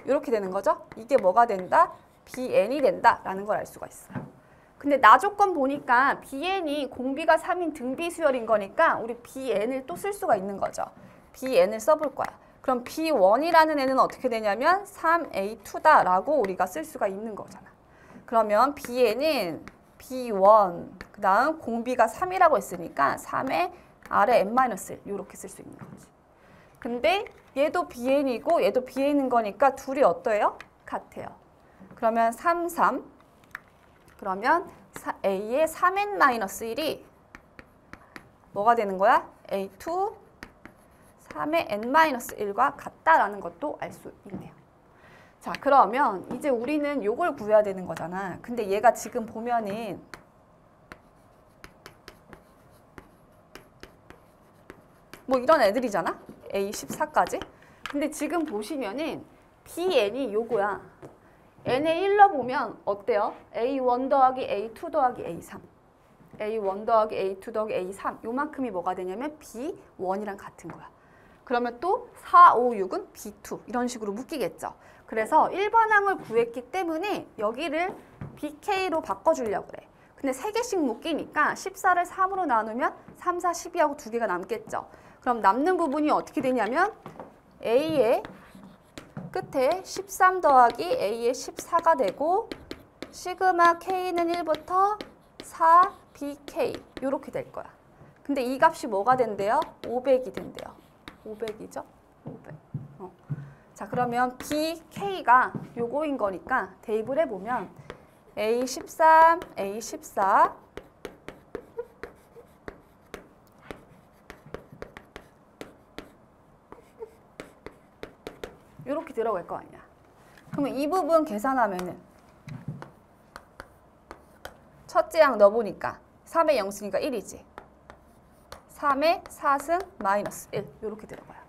이렇게 되는 거죠. 이게 뭐가 된다? bn이 된다라는 걸 알 수가 있어요. 근데 나조건 보니까 bn이 공비가 3인 등비 수열인 거니까 우리 bn을 또 쓸 수가 있는 거죠. bn을 써볼 거야. 그럼 b1이라는 애는 어떻게 되냐면 3a2다라고 우리가 쓸 수가 있는 거잖아. 그러면 bn은 b1, 그 다음 공비가 3이라고 했으니까 3의 아래 n-1 이렇게 쓸 수 있는 거지. 근데 얘도 bn이고 얘도 bn인 거니까 둘이 어떠해요? 같아요. 그러면 3, 3. 그러면 a의 3n-1이 뭐가 되는 거야? a2, 3의 n-1과 같다라는 것도 알 수 있네요. 자, 그러면 이제 우리는 요걸 구해야 되는 거잖아. 근데 얘가 지금 보면은 뭐 이런 애들이잖아. A14까지. 근데 지금 보시면은 bn이 요거야. n의 1로 보면 어때요? A1 더하기 A2 더하기 A3. A1 더하기 A2 더하기 A3. 요만큼이 뭐가 되냐면 B1이랑 같은 거야. 그러면 또 4, 5, 6은 B2 이런 식으로 묶이겠죠. 그래서 1번 항을 구했기 때문에 여기를 BK로 바꿔주려고 그래. 근데 3개씩 묶이니까 14를 3으로 나누면 3, 4, 12하고 2개가 남겠죠. 그럼 남는 부분이 어떻게 되냐면 A의 끝에 13 더하기 A의 14가 되고 시그마 K는 1부터 4 BK 이렇게 될 거야. 근데 이 값이 뭐가 된대요? 500이 된대요. 500이죠? 500. 자, 그러면 BK가 요거인 거니까 대입을 해보면 A13, A14 이렇게 들어갈 거 아니야. 그러면 이 부분 계산하면은 첫째 양 넣어보니까 3의 0승이니까 1이지. 3의 4승 마이너스 1 이렇게 들어가요.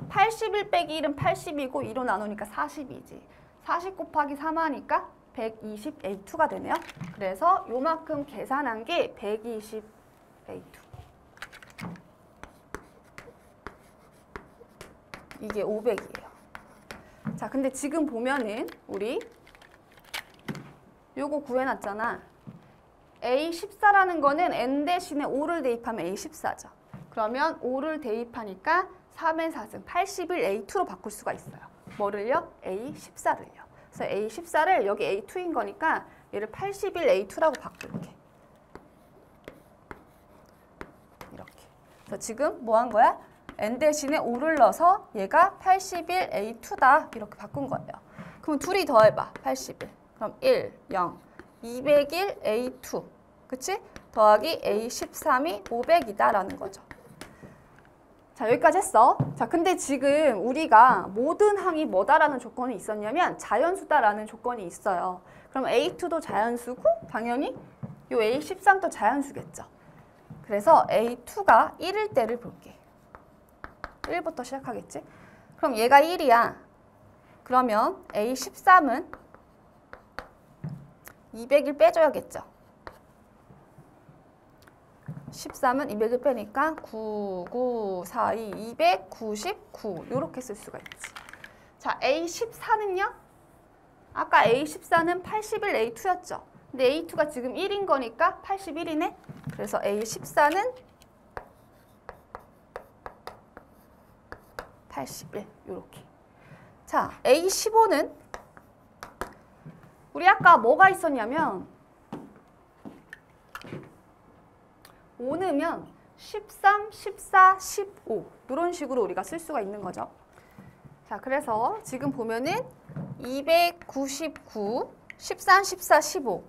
81 빼기 1은 80이고 2로 나누니까 40이지. 40 곱하기 3 하니까 120 A2가 되네요. 그래서 요만큼 계산한 게 120 A2. 이게 500이에요. 자, 근데 지금 보면은 우리 요거 구해놨잖아. A14라는 거는 N 대신에 5를 대입하면 A14죠. 그러면 5를 대입하니까 3의 4승 81 A2로 바꿀 수가 있어요. 뭐를요? A14를요. 그래서 A14를 여기 A2인 거니까 얘를 81 A2라고 바꿀게. 이렇게. 그래서 지금 뭐 한 거야? N 대신에 5를 넣어서 얘가 81 A2다. 이렇게 바꾼 거예요. 그럼 둘이 더해봐. 81. 그럼 1, 0, 201 A2. 그치? 더하기 A13이 500이다라는 거죠. 자, 여기까지 했어. 자, 근데 지금 우리가 모든 항이 뭐다라는 조건이 있었냐면 자연수다라는 조건이 있어요. 그럼 A2도 자연수고 당연히 요 A13도 자연수겠죠. 그래서 A2가 1일 때를 볼게. 1부터 시작하겠지? 그럼 얘가 1이야. 그러면 A13은 200일 빼줘야겠죠. 13은 200을 빼니까 9, 9, 4, 2, 299 이렇게 쓸 수가 있지. 자, A14는요? 아까 A14는 81 A2였죠. 근데 A2가 지금 1인 거니까 81이네. 그래서 A14는 81 이렇게. 자, A15는 우리 아까 뭐가 있었냐면 5 넣으면 13, 14, 15 이런 식으로 우리가 쓸 수가 있는 거죠. 자, 그래서 지금 보면은 299, 13, 14, 15,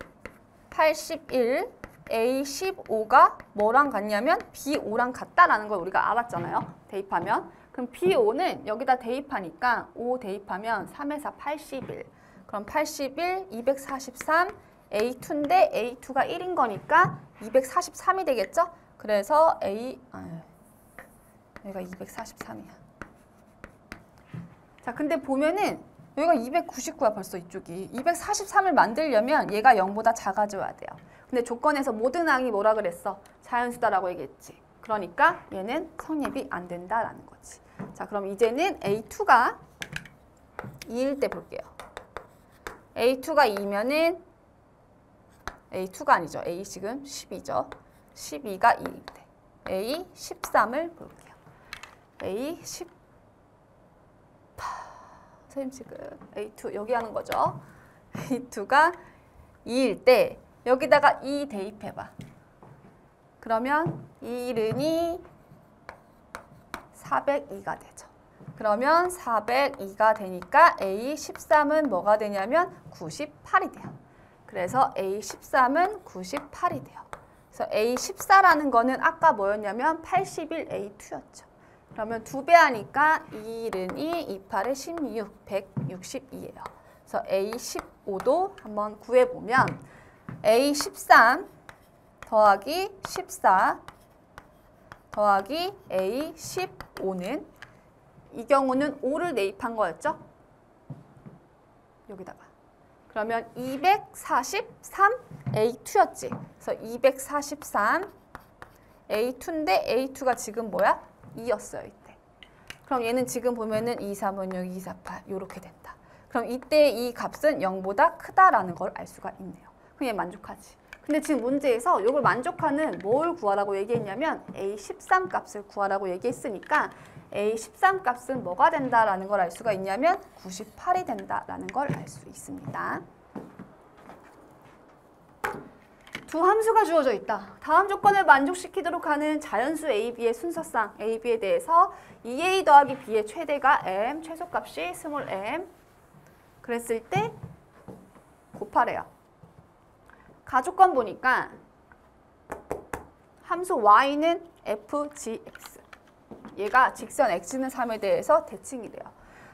81, A15가 뭐랑 같냐면 B5랑 같다라는 걸 우리가 알았잖아요. 대입하면. 그럼 B5는 여기다 대입하니까 5 대입하면 3에 4, 81. 그럼 81, 243, A2인데 A2가 1인 거니까 243이 되겠죠? 그래서 여기가 243이야. 자, 근데 보면은 여기가 299야 벌써 이쪽이. 243을 만들려면 얘가 0보다 작아져야 돼요. 근데 조건에서 모든 항이 뭐라 그랬어? 자연수다라고 얘기했지. 그러니까 얘는 성립이 안 된다라는 거지. 자, 그럼 이제는 A2가 2일 때 볼게요. A2가 2면은 A2가 아니죠. A 지금 12죠. 12가 2인데 A13을 볼게요. A10 선생님 지금 A2 여기 하는 거죠. A2가 2일 때 여기다가 2 대입해봐. 그러면 2른이 402가 되죠. 그러면 402가 되니까 A13은 뭐가 되냐면 98이 돼요. 그래서 A13은 98이 돼요. 그래서 A14라는 거는 아까 뭐였냐면 81 A2였죠. 그러면 2배 하니까 2른이 28에 16, 162예요. 그래서 A15도 한번 구해보면 A13 더하기 14 더하기 A15는 이 경우는 5를 대입한 거였죠? 여기다가. 그러면 243 A2였지. 그래서 243 A2인데 A2가 지금 뭐야? 2였어요, 이때. 그럼 얘는 지금 보면은 2, 4, 5, 6, 2, 4, 8 이렇게 된다. 그럼 이때 이 값은 0보다 크다라는 걸 알 수가 있네요. 그럼 얘 만족하지. 근데 지금 문제에서 이걸 만족하는 뭘 구하라고 얘기했냐면 A13 값을 구하라고 얘기했으니까 A13 값은 뭐가 된다라는 걸 알 수가 있냐면 98이 된다라는 걸 알 수 있습니다. 두 함수가 주어져 있다. 다음 조건을 만족시키도록 하는 자연수 A, B의 순서상 A, B에 대해서 2A 더하기 B의 최대가 M, 최소값이 스몰 m 그랬을 때 곱하래요. 가조건 보니까 함수 y는 fgx 얘가 직선 x는 3에 대해서 대칭이래요.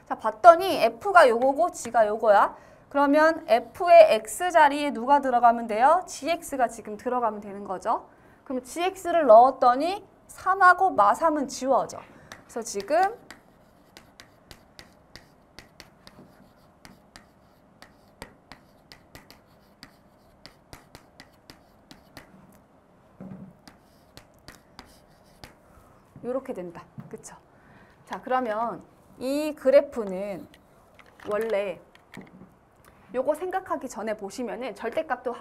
자, 봤더니 f가 요거고 g가 요거야. 그러면 f의 x 자리에 누가 들어가면 돼요? gx가 지금 들어가면 되는 거죠. 그럼 gx를 넣었더니 3하고 마3은 지워져. 그래서 지금 이렇게 된다. 그쵸? 자, 그러면 이 그래프는 원래 요거 생각하기 전에 보시면은 절대값도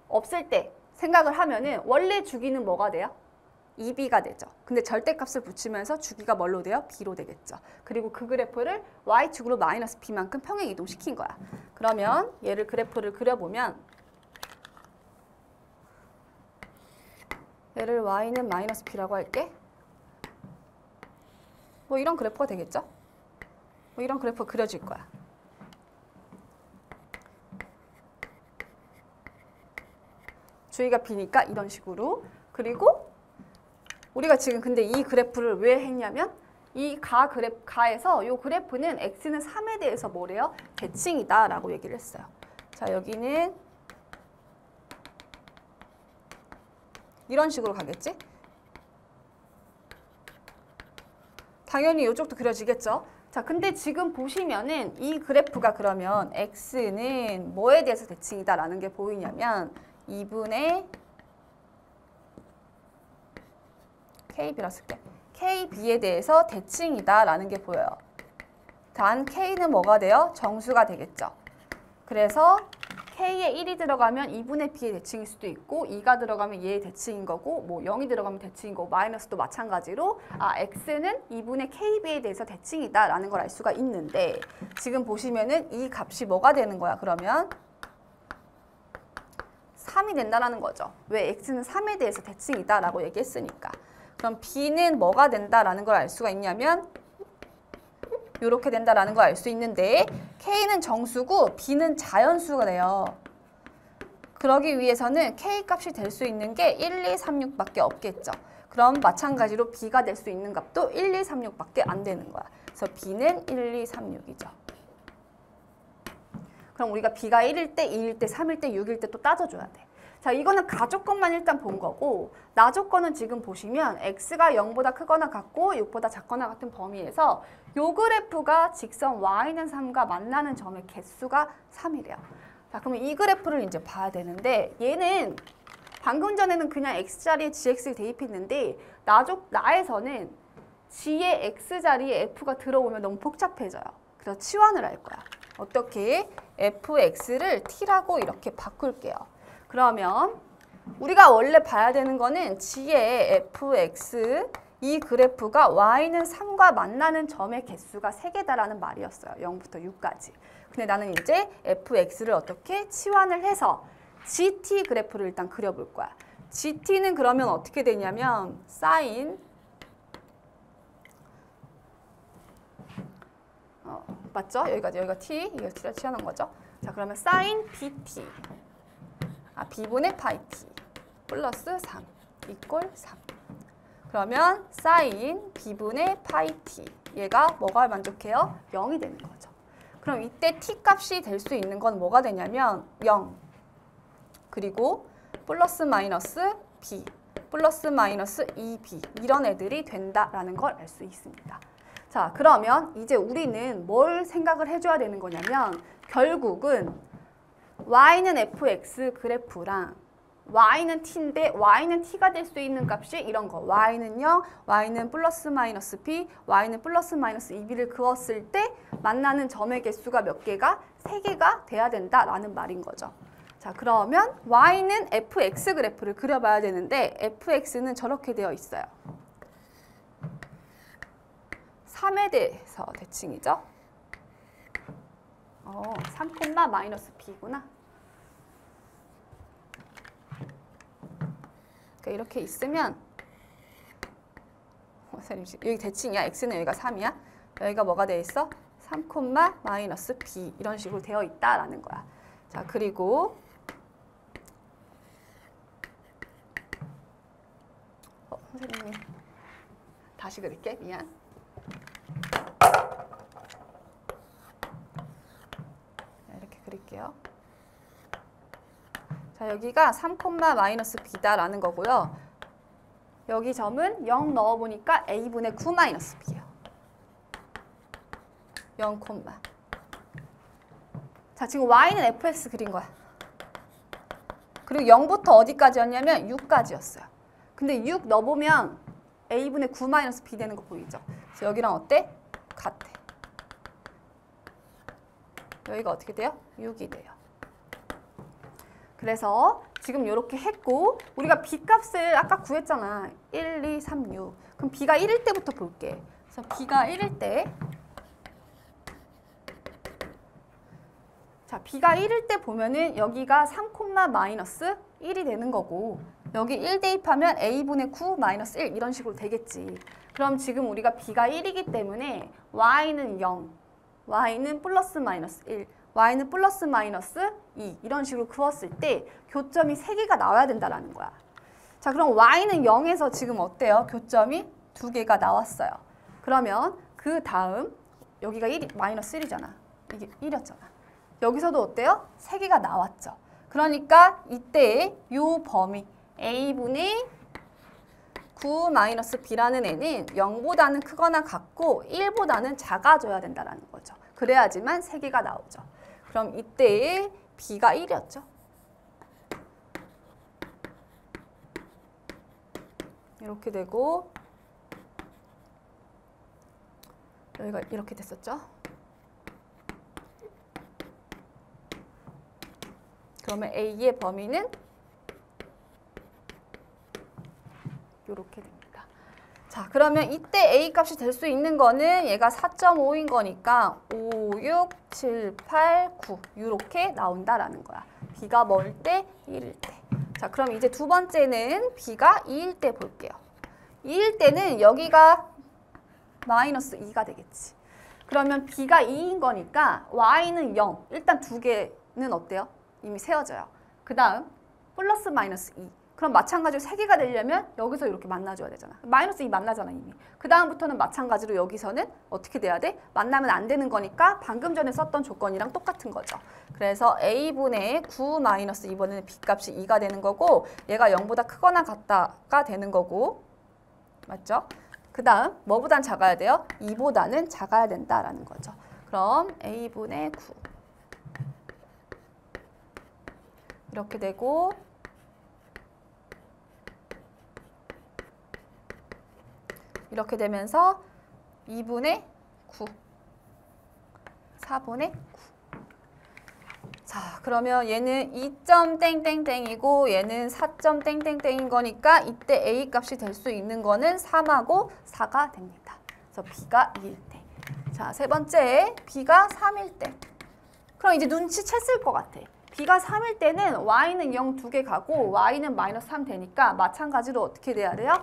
없을 때 생각을 하면은 원래 주기는 뭐가 돼요? 2b가 되죠. 근데 절대값을 붙이면서 주기가 뭘로 돼요? b로 되겠죠. 그리고 그 그래프를 y축으로 마이너스 b만큼 평행 이동시킨 거야. 그러면 얘를 그래프를 그려보면 얘를 y는 마이너스 b라고 할게. 뭐 이런 그래프가 되겠죠? 뭐 이런 그래프가 그려질 거야. 주기가 b니까 이런 식으로. 그리고 우리가 지금 근데 이 그래프를 왜 했냐면 이 가에서 이 그래프는 x는 3에 대해서 뭐래요? 대칭이다 라고 얘기를 했어요. 자, 여기는 이런 식으로 가겠지? 당연히 이쪽도 그려지겠죠? 자, 근데 지금 보시면은 이 그래프가 그러면 x는 뭐에 대해서 대칭이다 라는 게 보이냐면 2분의 KB라 쓸게. KB에 대해서 대칭이다 라는 게 보여요. 단 K는 뭐가 돼요? 정수가 되겠죠. 그래서 K에 1이 들어가면 2분의 B의 대칭일 수도 있고 2가 들어가면 얘의 대칭인 거고 뭐 0이 들어가면 대칭인 거고 마이너스도 마찬가지로 X는 2분의 KB에 대해서 대칭이다 라는 걸 알 수가 있는데 지금 보시면은 이 값이 뭐가 되는 거야? 그러면 3이 된다라는 거죠. 왜? X는 3에 대해서 대칭이다 라고 얘기했으니까. 그럼 B는 뭐가 된다라는 걸 알 수가 있냐면 이렇게 된다라는 걸 알 수 있는데 K는 정수고 B는 자연수가 돼요. 그러기 위해서는 K 값이 될 수 있는 게 1, 2, 3, 6밖에 없겠죠. 그럼 마찬가지로 B가 될 수 있는 값도 1, 2, 3, 6밖에 안 되는 거야. 그래서 B는 1, 2, 3, 6이죠. 그럼 우리가 B가 1일 때, 2일 때, 3일 때, 6일 때 또 따져줘야 돼. 자, 이거는 가조건만 일단 본 거고 나조건은 지금 보시면 x가 0보다 크거나 같고 6보다 작거나 같은 범위에서 요 그래프가 직선 y는 3과 만나는 점의 개수가 3이래요. 자, 그러면 이 그래프를 이제 봐야 되는데 얘는 방금 전에는 그냥 x자리에 gx를 대입했는데 나에서는 g의 x자리에 f가 들어오면 너무 복잡해져요. 그래서 치환을 할 거야. 어떻게? fx를 t라고 이렇게 바꿀게요. 그러면 우리가 원래 봐야 되는 거는 g의 fx 이 그래프가 y는 3과 만나는 점의 개수가 3개다라는 말이었어요. 0부터 6까지. 근데 나는 이제 fx를 어떻게 치환을 해서 gt 그래프를 일단 그려볼 거야. gt는 그러면 어떻게 되냐면 sin 맞죠? 여기가 t, 이거 t를 치환한 거죠. 자, 그러면 sin bt b분의 파이 t 플러스 3 이꼴 3. 그러면 sin b분의 파이 t 얘가 뭐가 만족해요? 0이 되는 거죠. 그럼 이때 t 값이 될 수 있는 건 뭐가 되냐면 0 그리고 플러스 마이너스 b 플러스 마이너스 2b 이런 애들이 된다라는 걸 알 수 있습니다. 자, 그러면 이제 우리는 뭘 생각을 해줘야 되는 거냐면 결국은 y는 fx 그래프랑 y는 t인데 y는 t가 될 수 있는 값이 이런 거. y는 0, y는 플러스 마이너스 b, y는 플러스 마이너스 2b를 그었을 때 만나는 점의 개수가 몇 개가? 3개가 돼야 된다라는 말인 거죠. 자, 그러면 y는 fx 그래프를 그려봐야 되는데 fx는 저렇게 되어 있어요. 3에 대해서 대칭이죠. 3, 마이너스 b구나. 이렇게 있으면 여기 대칭이야. x는 여기가 3이야. 여기가 뭐가 돼 있어? 3, 마이너스 b 이런 식으로 되어 있다라는 거야. 자, 그리고 선생님 다시 그릴게. 미안. 이렇게 그릴게요. 자, 여기가 3, 마이너스 b다라는 거고요. 여기 점은 0 넣어보니까 a분의 9 마이너스 b예요. 0, 자, 지금 y는 fx 그린 거야. 그리고 0부터 어디까지였냐면 6까지였어요. 근데 6 넣어보면 a분의 9 마이너스 b 되는 거 보이죠? 그래서 여기랑 어때? 같아. 여기가 어떻게 돼요? 6이 돼요. 그래서 지금 이렇게 했고 우리가 b값을 아까 구했잖아. 1, 2, 3, 6. 그럼 b가 1일 때부터 볼게. 그래서 b가 1일 때 자, b가 1일 때 보면은 여기가 3, 마이너스 1이 되는 거고 여기 1 대입하면 a분의 9 마이너스 1 이런 식으로 되겠지. 그럼 지금 우리가 b가 1이기 때문에 y는 0, y는 플러스 마이너스 1, y는 플러스 마이너스 2 이런 식으로 그었을 때 교점이 3개가 나와야 된다는 거야. 자, 그럼 y는 0에서 지금 어때요? 교점이 2개가 나왔어요. 그러면 그 다음 여기가 1, 마이너스 1이잖아. 이게 1이었잖아. 여기서도 어때요? 3개가 나왔죠. 그러니까 이때 요 범위 a분의 9 마이너스 b라는 애는 0보다는 크거나 같고 1보다는 작아져야 된다는 거죠. 그래야지만 3개가 나오죠. 그럼 이때의 b가 1이었죠. 이렇게 되고 여기가 이렇게 됐었죠. 그러면 a의 범위는 이렇게 됩니다. 자, 그러면 이때 a 값이 될 수 있는 거는 얘가 4.5인 거니까 5, 6, 7, 8, 9 이렇게 나온다라는 거야. b가 뭐일 때? 1일 때. 자, 그럼 이제 두 번째는 b가 2일 때 볼게요. 2일 때는 여기가 마이너스 2가 되겠지. 그러면 b가 2인 거니까 y는 0. 일단 두 개는 어때요? 이미 세워져요. 그 다음 플러스 마이너스 2. 그럼 마찬가지로 3개가 되려면 여기서 이렇게 만나줘야 되잖아. 마이너스 2 만나잖아 이미. 그 다음부터는 마찬가지로 여기서는 어떻게 돼야 돼? 만나면 안 되는 거니까 방금 전에 썼던 조건이랑 똑같은 거죠. 그래서 a분의 9 마이너스 2번은 b값이 2가 되는 거고 얘가 0보다 크거나 같다가 되는 거고 맞죠? 그 다음 뭐보단 작아야 돼요? 2보다는 작아야 된다라는 거죠. 그럼 a분의 9 이렇게 되고 이렇게 되면서 2분의 9, 4분의 9. 자, 그러면 얘는 2점 땡땡땡이고 얘는 4점 땡땡땡인 거니까 이때 a 값이 될 수 있는 거는 3하고 4가 됩니다. 그래서 b가 2일 때. 자, 세 번째 b가 3일 때. 그럼 이제 눈치챘을 것 같아. b가 3일 때는 y는 0 2개 가고 y는 마이너스 3 되니까 마찬가지로 어떻게 돼야 돼요?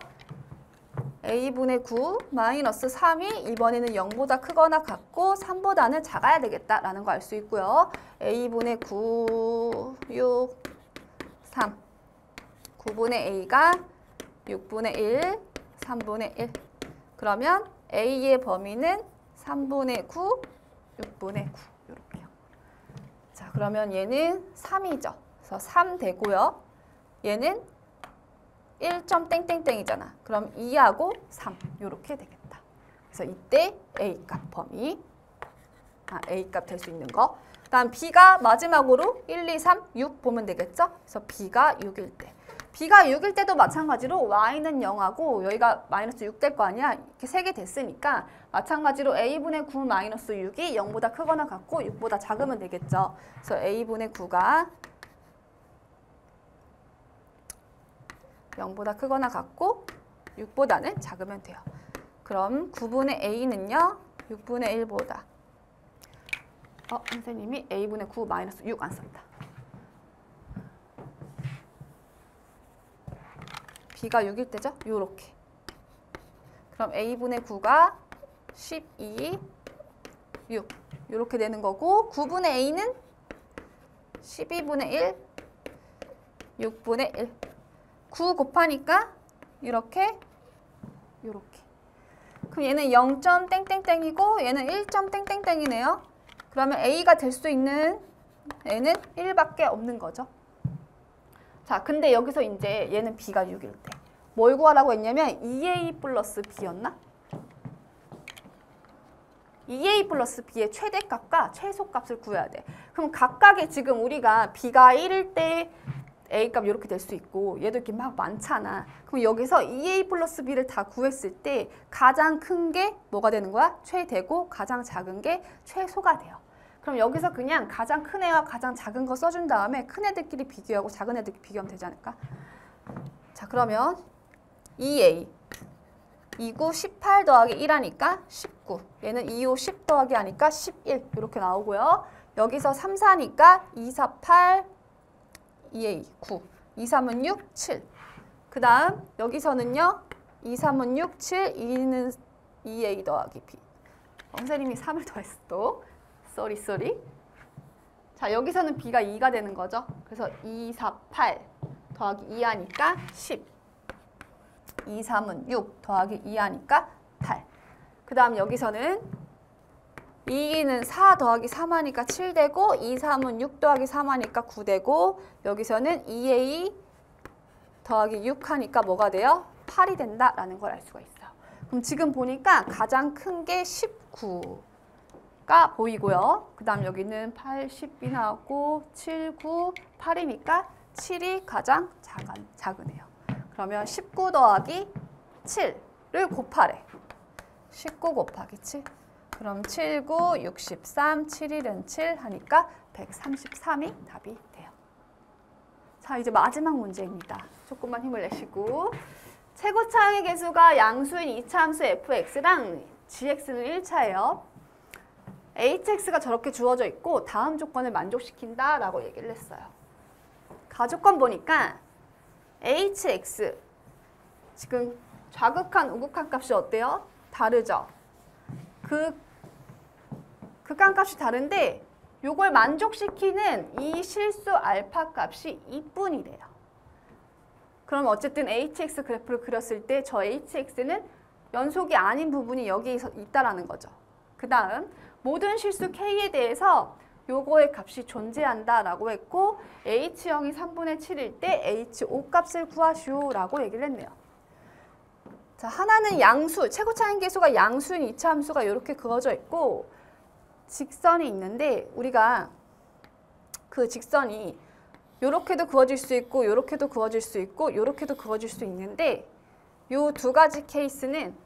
a분의 9 마이너스 3이 이번에는 0보다 크거나 같고 3보다는 작아야 되겠다라는 거 알 수 있고요. a분의 9, 6, 3 9분의 a가 6분의 1, 3분의 1 그러면 a의 범위는 3분의 9, 6분의 9 이렇게요. 자, 그러면 얘는 3이죠. 그래서 3 되고요. 얘는 1점 땡땡땡이잖아. 그럼 2하고 3 이렇게 되겠다. 그래서 이때 A값 범위 A값 될 수 있는 거. 다음 B가 마지막으로 1, 2, 3, 6 보면 되겠죠? 그래서 B가 6일 때. b가 6일 때도 마찬가지로 y는 0하고 여기가 마이너스 6 될 거 아니야. 이렇게 3개 됐으니까 마찬가지로 a분의 9 마이너스 6이 0보다 크거나 같고 6보다 작으면 되겠죠. 그래서 a분의 9가 0보다 크거나 같고 6보다는 작으면 돼요. 그럼 9분의 a는요. 6분의 1보다 선생님이 a분의 9 마이너스 6 안 썼다. b가 6일 때죠? 요렇게. 그럼 a분의 9가 12, 6 요렇게 되는 거고 9분의 a는 12분의 1, 6분의 1 9 곱하니까 이렇게 요렇게. 그럼 얘는 0점 땡땡땡이고 얘는 1점 땡땡땡이네요. 그러면 a가 될 수 있는 애는 1밖에 없는 거죠. 자, 근데 여기서 이제 얘는 b가 6일 때 뭘 구하라고 했냐면 2a 플러스 b였나? 2a 플러스 b의 최대값과 최소값을 구해야 돼. 그럼 각각의 지금 우리가 b가 1일 때 a값 이렇게 될 수 있고 얘도 이렇게 막 많잖아. 그럼 여기서 2a 플러스 b를 다 구했을 때 가장 큰 게 뭐가 되는 거야? 최대고 가장 작은 게 최소가 돼요. 그럼 여기서 그냥 가장 큰 애와 가장 작은 거 써준 다음에 큰 애들끼리 비교하고 작은 애들끼리 비교하면 되지 않을까? 자, 그러면 2a 2구 18 더하기 1하니까 19. 얘는 2호 10 더하기 하니까 11 이렇게 나오고요. 여기서 3, 4니까 2, 4, 8 2a 9 2, 3은 6, 7 그 다음 여기서는요 2, 3은 6, 7 2는 2a 더하기 b 선생님이 3을 더했어 또 쏘리 자 여기서는 b가 2가 되는 거죠. 그래서 2, 4, 8 더하기 2 하니까 10 2, 3은 6 더하기 2 하니까 8 그 다음 여기서는 2는 4 더하기 3 하니까 7 되고 2, 3은 6 더하기 3 하니까 9 되고 여기서는 2a 더하기 6 하니까 뭐가 돼요? 8이 된다라는 걸 알 수가 있어요. 그럼 지금 보니까 가장 큰 게 19가 보이고요. 그 다음 여기는 8, 10이 나왔고 7, 9, 8이니까 7이 가장 작으네요. 그러면 19 더하기 7을 곱하래. 19 곱하기 7. 그럼 7, 9, 63, 7, 1은 7 하니까 133이 답이 돼요. 자, 이제 마지막 문제입니다. 조금만 힘을 내시고. 최고차항의 개수가 양수인 2차 함수 fx랑 gx는 1차예요. hx가 저렇게 주어져 있고 다음 조건을 만족시킨다 라고 얘기를 했어요. 가조건 보니까 hx 지금 좌극한 우극한 값이 어때요? 다르죠? 극한값이 다른데 요걸 만족시키는 이 실수 알파 값이 2뿐이래요. 그럼 어쨌든 hx 그래프를 그렸을 때 저 hx는 연속이 아닌 부분이 여기 있다라는 거죠. 그 다음 모든 실수 k에 대해서 요거의 값이 존재한다라고 했고 h형이 3분의 7일 때 h5 값을 구하시오라고 얘기를 했네요. 자, 하나는 양수, 최고차항 계수가 양수인 2차 함수가 이렇게 그어져 있고 직선이 있는데 우리가 그 직선이 요렇게도 그어질 수 있고 요렇게도 그어질 수 있고 요렇게도 그어질 수 있는데 요 두 가지 케이스는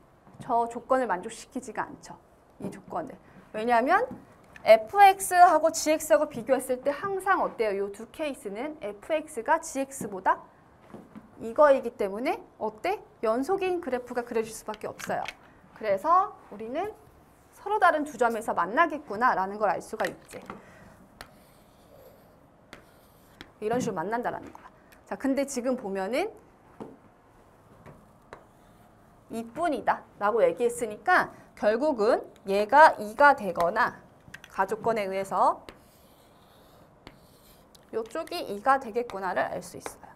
저 조건을 만족시키지가 않죠. 이 조건을. 왜냐하면 fx하고 gx하고 비교했을 때 항상 어때요? 요 두 케이스는 fx가 gx보다 이거이기 때문에 어때? 연속인 그래프가 그려질 수밖에 없어요. 그래서 우리는 서로 다른 두 점에서 만나겠구나 라는 걸 알 수가 있지. 이런 식으로 만난다라는 거야. 자, 근데 지금 보면은 이뿐이다 라고 얘기했으니까 결국은 얘가 2가 되거나 가조건에 의해서 이쪽이 2가 되겠구나를 알 수 있어요.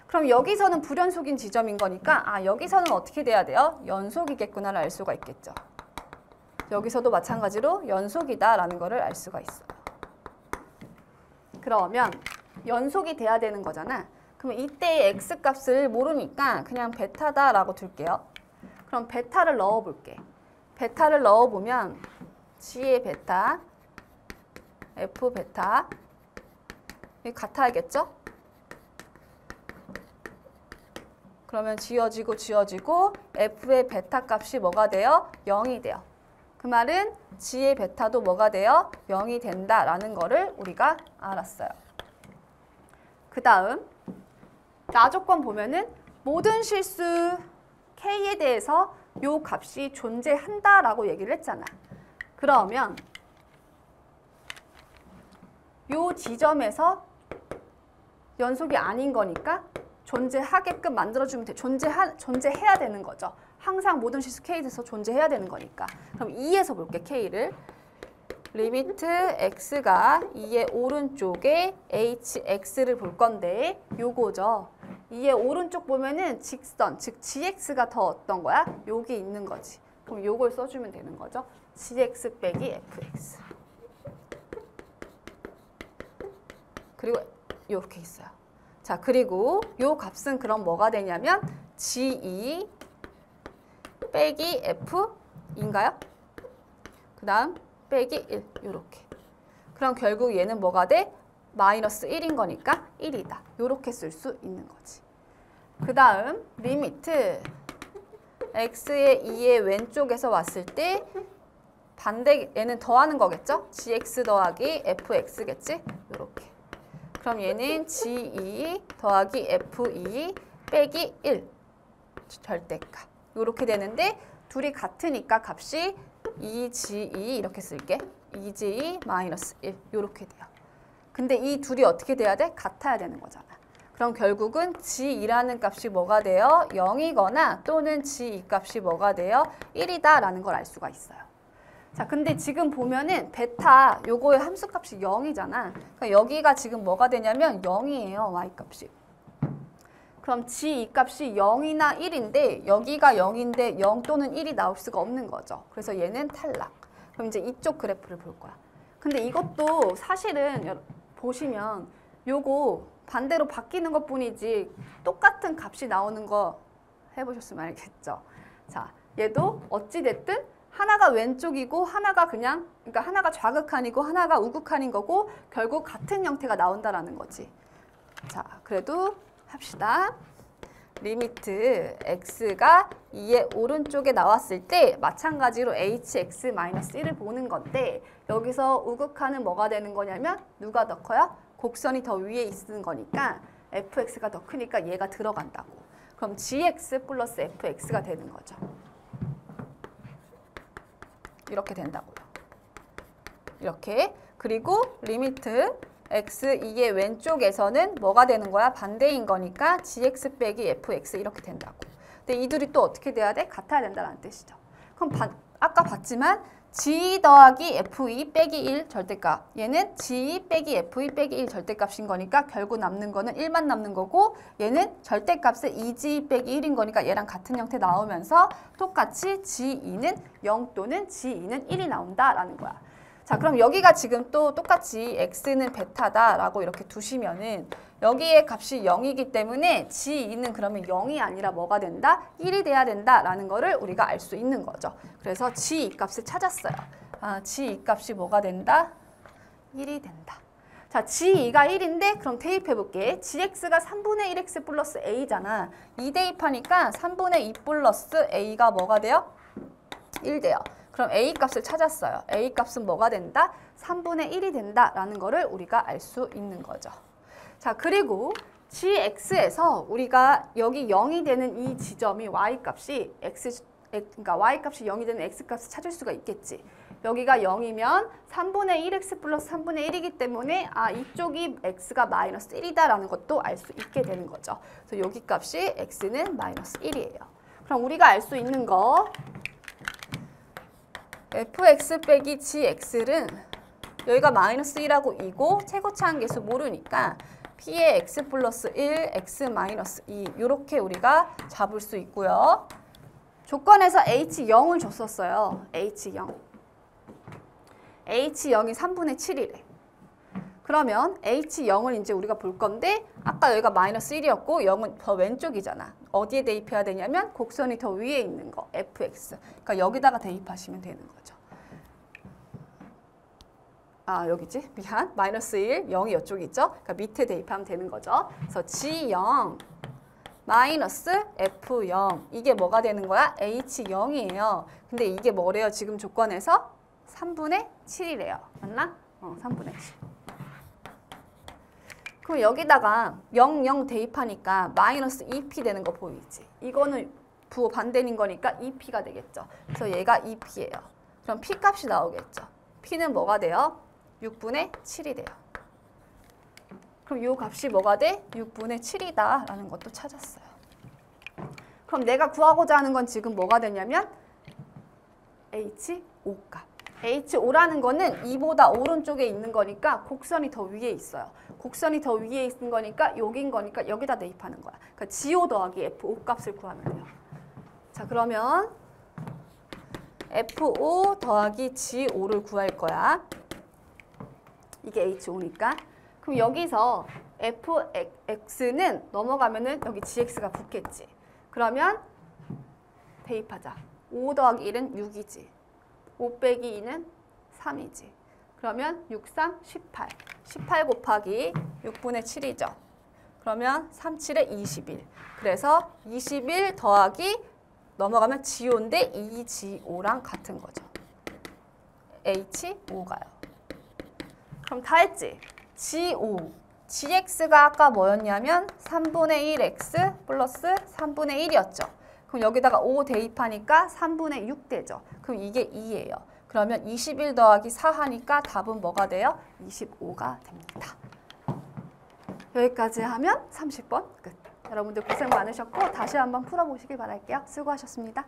그럼 여기서는 불연속인 지점인 거니까 여기서는 어떻게 돼야 돼요? 연속이겠구나를 알 수가 있겠죠. 여기서도 마찬가지로 연속이다라는 거를 알 수가 있어요. 그러면 연속이 돼야 되는 거잖아. 그럼 이때의 x값을 모르니까 그냥 베타다라고 둘게요. 그럼 베타를 넣어볼게. 베타를 넣어보면 g의 베타, f 베타 이게 같아야겠죠? 그러면 지워지고 f의 베타 값이 뭐가 돼요? 0이 돼요. 그 말은 g의 베타도 뭐가 돼요? 0이 된다라는 거를 우리가 알았어요. 그 다음 나조건 보면은 모든 실수 k에 대해서 요 값이 존재한다라고 얘기를 했잖아. 그러면 요 지점에서 연속이 아닌 거니까 존재하게끔 만들어주면 돼. 존재해야 되는 거죠. 항상 모든 실수 K에 대해서 존재해야 되는 거니까. 그럼 2에서 볼게, K를. 리미트 X가 2의 오른쪽에 HX를 볼 건데 요거죠. 2의 오른쪽 보면은 직선, 즉 GX가 더 어떤 거야? 여기 있는 거지. 그럼 요걸 써주면 되는 거죠. GX 빼기 FX. 그리고 이렇게 있어요. 자, 그리고 요 값은 그럼 뭐가 되냐면 G2 빼기 F인가요? 그 다음 빼기 1 요렇게. 그럼 결국 얘는 뭐가 돼? 마이너스 1인 거니까 1이다. 요렇게 쓸 수 있는 거지. 그 다음 리미트 x의 2의 왼쪽에서 왔을 때 반대 얘는 더하는 거겠죠? gx 더하기 fx겠지? 요렇게. 그럼 얘는 g2 더하기 f2 빼기 1 절대값. 요렇게 되는데 둘이 같으니까 값이 2g2 이렇게 쓸게. 2g2 마이너스 1 요렇게 돼요. 근데 이 둘이 어떻게 돼야 돼? 같아야 되는 거잖아. 그럼 결국은 g2라는 값이 뭐가 돼요? 0이거나 또는 g2 값이 뭐가 돼요? 1이다 라는 걸 알 수가 있어요. 자, 근데 지금 보면은 베타 요거의 함수값이 0이잖아. 그러니까 여기가 지금 뭐가 되냐면 0이에요. y값이. 그럼 g2 값이 0이나 1인데 여기가 0인데 0 또는 1이 나올 수가 없는 거죠. 그래서 얘는 탈락. 그럼 이제 이쪽 그래프를 볼 거야. 근데 이것도 사실은 보시면 요거 반대로 바뀌는 것 뿐이지 똑같은 값이 나오는 거 해보셨으면 알겠죠. 자, 얘도 어찌됐든 하나가 왼쪽이고 하나가 그러니까 하나가 좌극한이고 하나가 우극한인 거고 결국 같은 형태가 나온다라는 거지. 자, 그래도 합시다. 리미트 x가 2의 오른쪽에 나왔을 때 마찬가지로 hx-1을 보는 건데 여기서 우극한은 뭐가 되는 거냐면 누가 더 커요? 곡선이 더 위에 있는 거니까 fx가 더 크니까 얘가 들어간다고. 그럼 gx 플러스 fx가 되는 거죠. 이렇게 된다고요. 이렇게. 그리고 리미트 x 2의 왼쪽에서는 뭐가 되는 거야? 반대인 거니까 gx 빼기 fx 이렇게 된다고. 근데 이 둘이 또 어떻게 돼야 돼? 같아야 된다는 뜻이죠. 그럼 아까 봤지만 g 더하기 f2 빼기 1 절대값. 얘는 g 빼기 f2 빼기 1 절대값인 거니까 결국 남는 거는 1만 남는 거고 얘는 절대값은 2g 빼기 1인 거니까 얘랑 같은 형태 나오면서 똑같이 g2는 0 또는 g2는 1이 나온다라는 거야. 자, 그럼 여기가 지금 또 똑같이 x는 베타다라고 이렇게 두시면은 여기에 값이 0이기 때문에 g2는 그러면 0이 아니라 뭐가 된다? 1이 돼야 된다라는 거를 우리가 알 수 있는 거죠. 그래서 g2 값을 찾았어요. 아, g2 값이 뭐가 된다? 1이 된다. 자, g2가 1인데 그럼 대입해 볼게. gx가 3분의 1x 플러스 a잖아. 2 대입하니까 3분의 2 플러스 a가 뭐가 돼요? 1 돼요. 그럼 a 값을 찾았어요. a 값은 뭐가 된다? 3분의 1이 된다라는 거를 우리가 알 수 있는 거죠. 자, 그리고 gx에서 우리가 여기 0이 되는 이 지점이 y값이 그러니까 y값이 0이 되는 x값을 찾을 수가 있겠지. 여기가 0이면 3분의 1x 플러스 3분의 1이기 때문에 아, 이쪽이 x가 마이너스 1이다라는 것도 알 수 있게 되는 거죠. 그래서 여기 값이 x는 마이너스 1이에요. 그럼 우리가 알 수 있는 거 fx 빼기 gx는 여기가 마이너스 1하고 2고 최고차항계수 모르니까 p의 x 플러스 1, x 마이너스 2 이렇게 우리가 잡을 수 있고요. 조건에서 h0을 줬었어요. h0. h0이 3분의 7이래. 그러면 h0을 이제 우리가 볼 건데 아까 여기가 마이너스 1이었고 0은 더 왼쪽이잖아. 어디에 대입해야 되냐면 곡선이 더 위에 있는 거 fx. 그러니까 여기다가 대입하시면 되는 거죠. 아, 여기지? 미안. 마이너스 1, 0이 이쪽에 있죠? 그러니까 밑에 대입하면 되는 거죠. 그래서 g0 마이너스 F0. 이게 뭐가 되는 거야? H0이에요. 근데 이게 뭐래요? 지금 조건에서 3분의 7이래요. 맞나? 3분의 7. 그럼 여기다가 0, 0 대입하니까 마이너스 2p 되는 거 보이지? 이거는 부호 반대인 거니까 2p가 되겠죠. 그래서 얘가 2p예요. 그럼 p 값이 나오겠죠. p는 뭐가 돼요? 6분의 7이 돼요. 그럼 이 값이 뭐가 돼? 6분의 7이다 라는 것도 찾았어요. 그럼 내가 구하고자 하는 건 지금 뭐가 되냐면 H5 값. H5라는 거는 2보다 오른쪽에 있는 거니까 곡선이 더 위에 있어요. 곡선이 더 위에 있는 거니까 여긴 거니까 여기다 대입하는 거야. 그러니까 G5 더하기 F5 값을 구하면 돼요. 자, 그러면 F5 더하기 G5를 구할 거야. 이게 H5니까. 그럼 여기서 fx는 넘어가면은 여기 gx가 붙겠지. 그러면 대입하자. 5 더하기 1은 6이지. 5 빼기 2는 3이지. 그러면 6, 3, 18. 18 곱하기 6분의 7이죠. 그러면 3, 7에 21. 그래서 21 더하기 넘어가면 G5인데 2G5랑 같은 거죠. H5가요. 그럼 다 했지? G5. GX가 아까 뭐였냐면 3분의 1X 플러스 3분의 1이었죠. 그럼 여기다가 5 대입하니까 3분의 6 되죠. 그럼 이게 2예요. 그러면 21 더하기 4 하니까 답은 뭐가 돼요? 25가 됩니다. 여기까지 하면 30번 끝. 여러분들 고생 많으셨고 다시 한번 풀어보시길 바랄게요. 수고하셨습니다.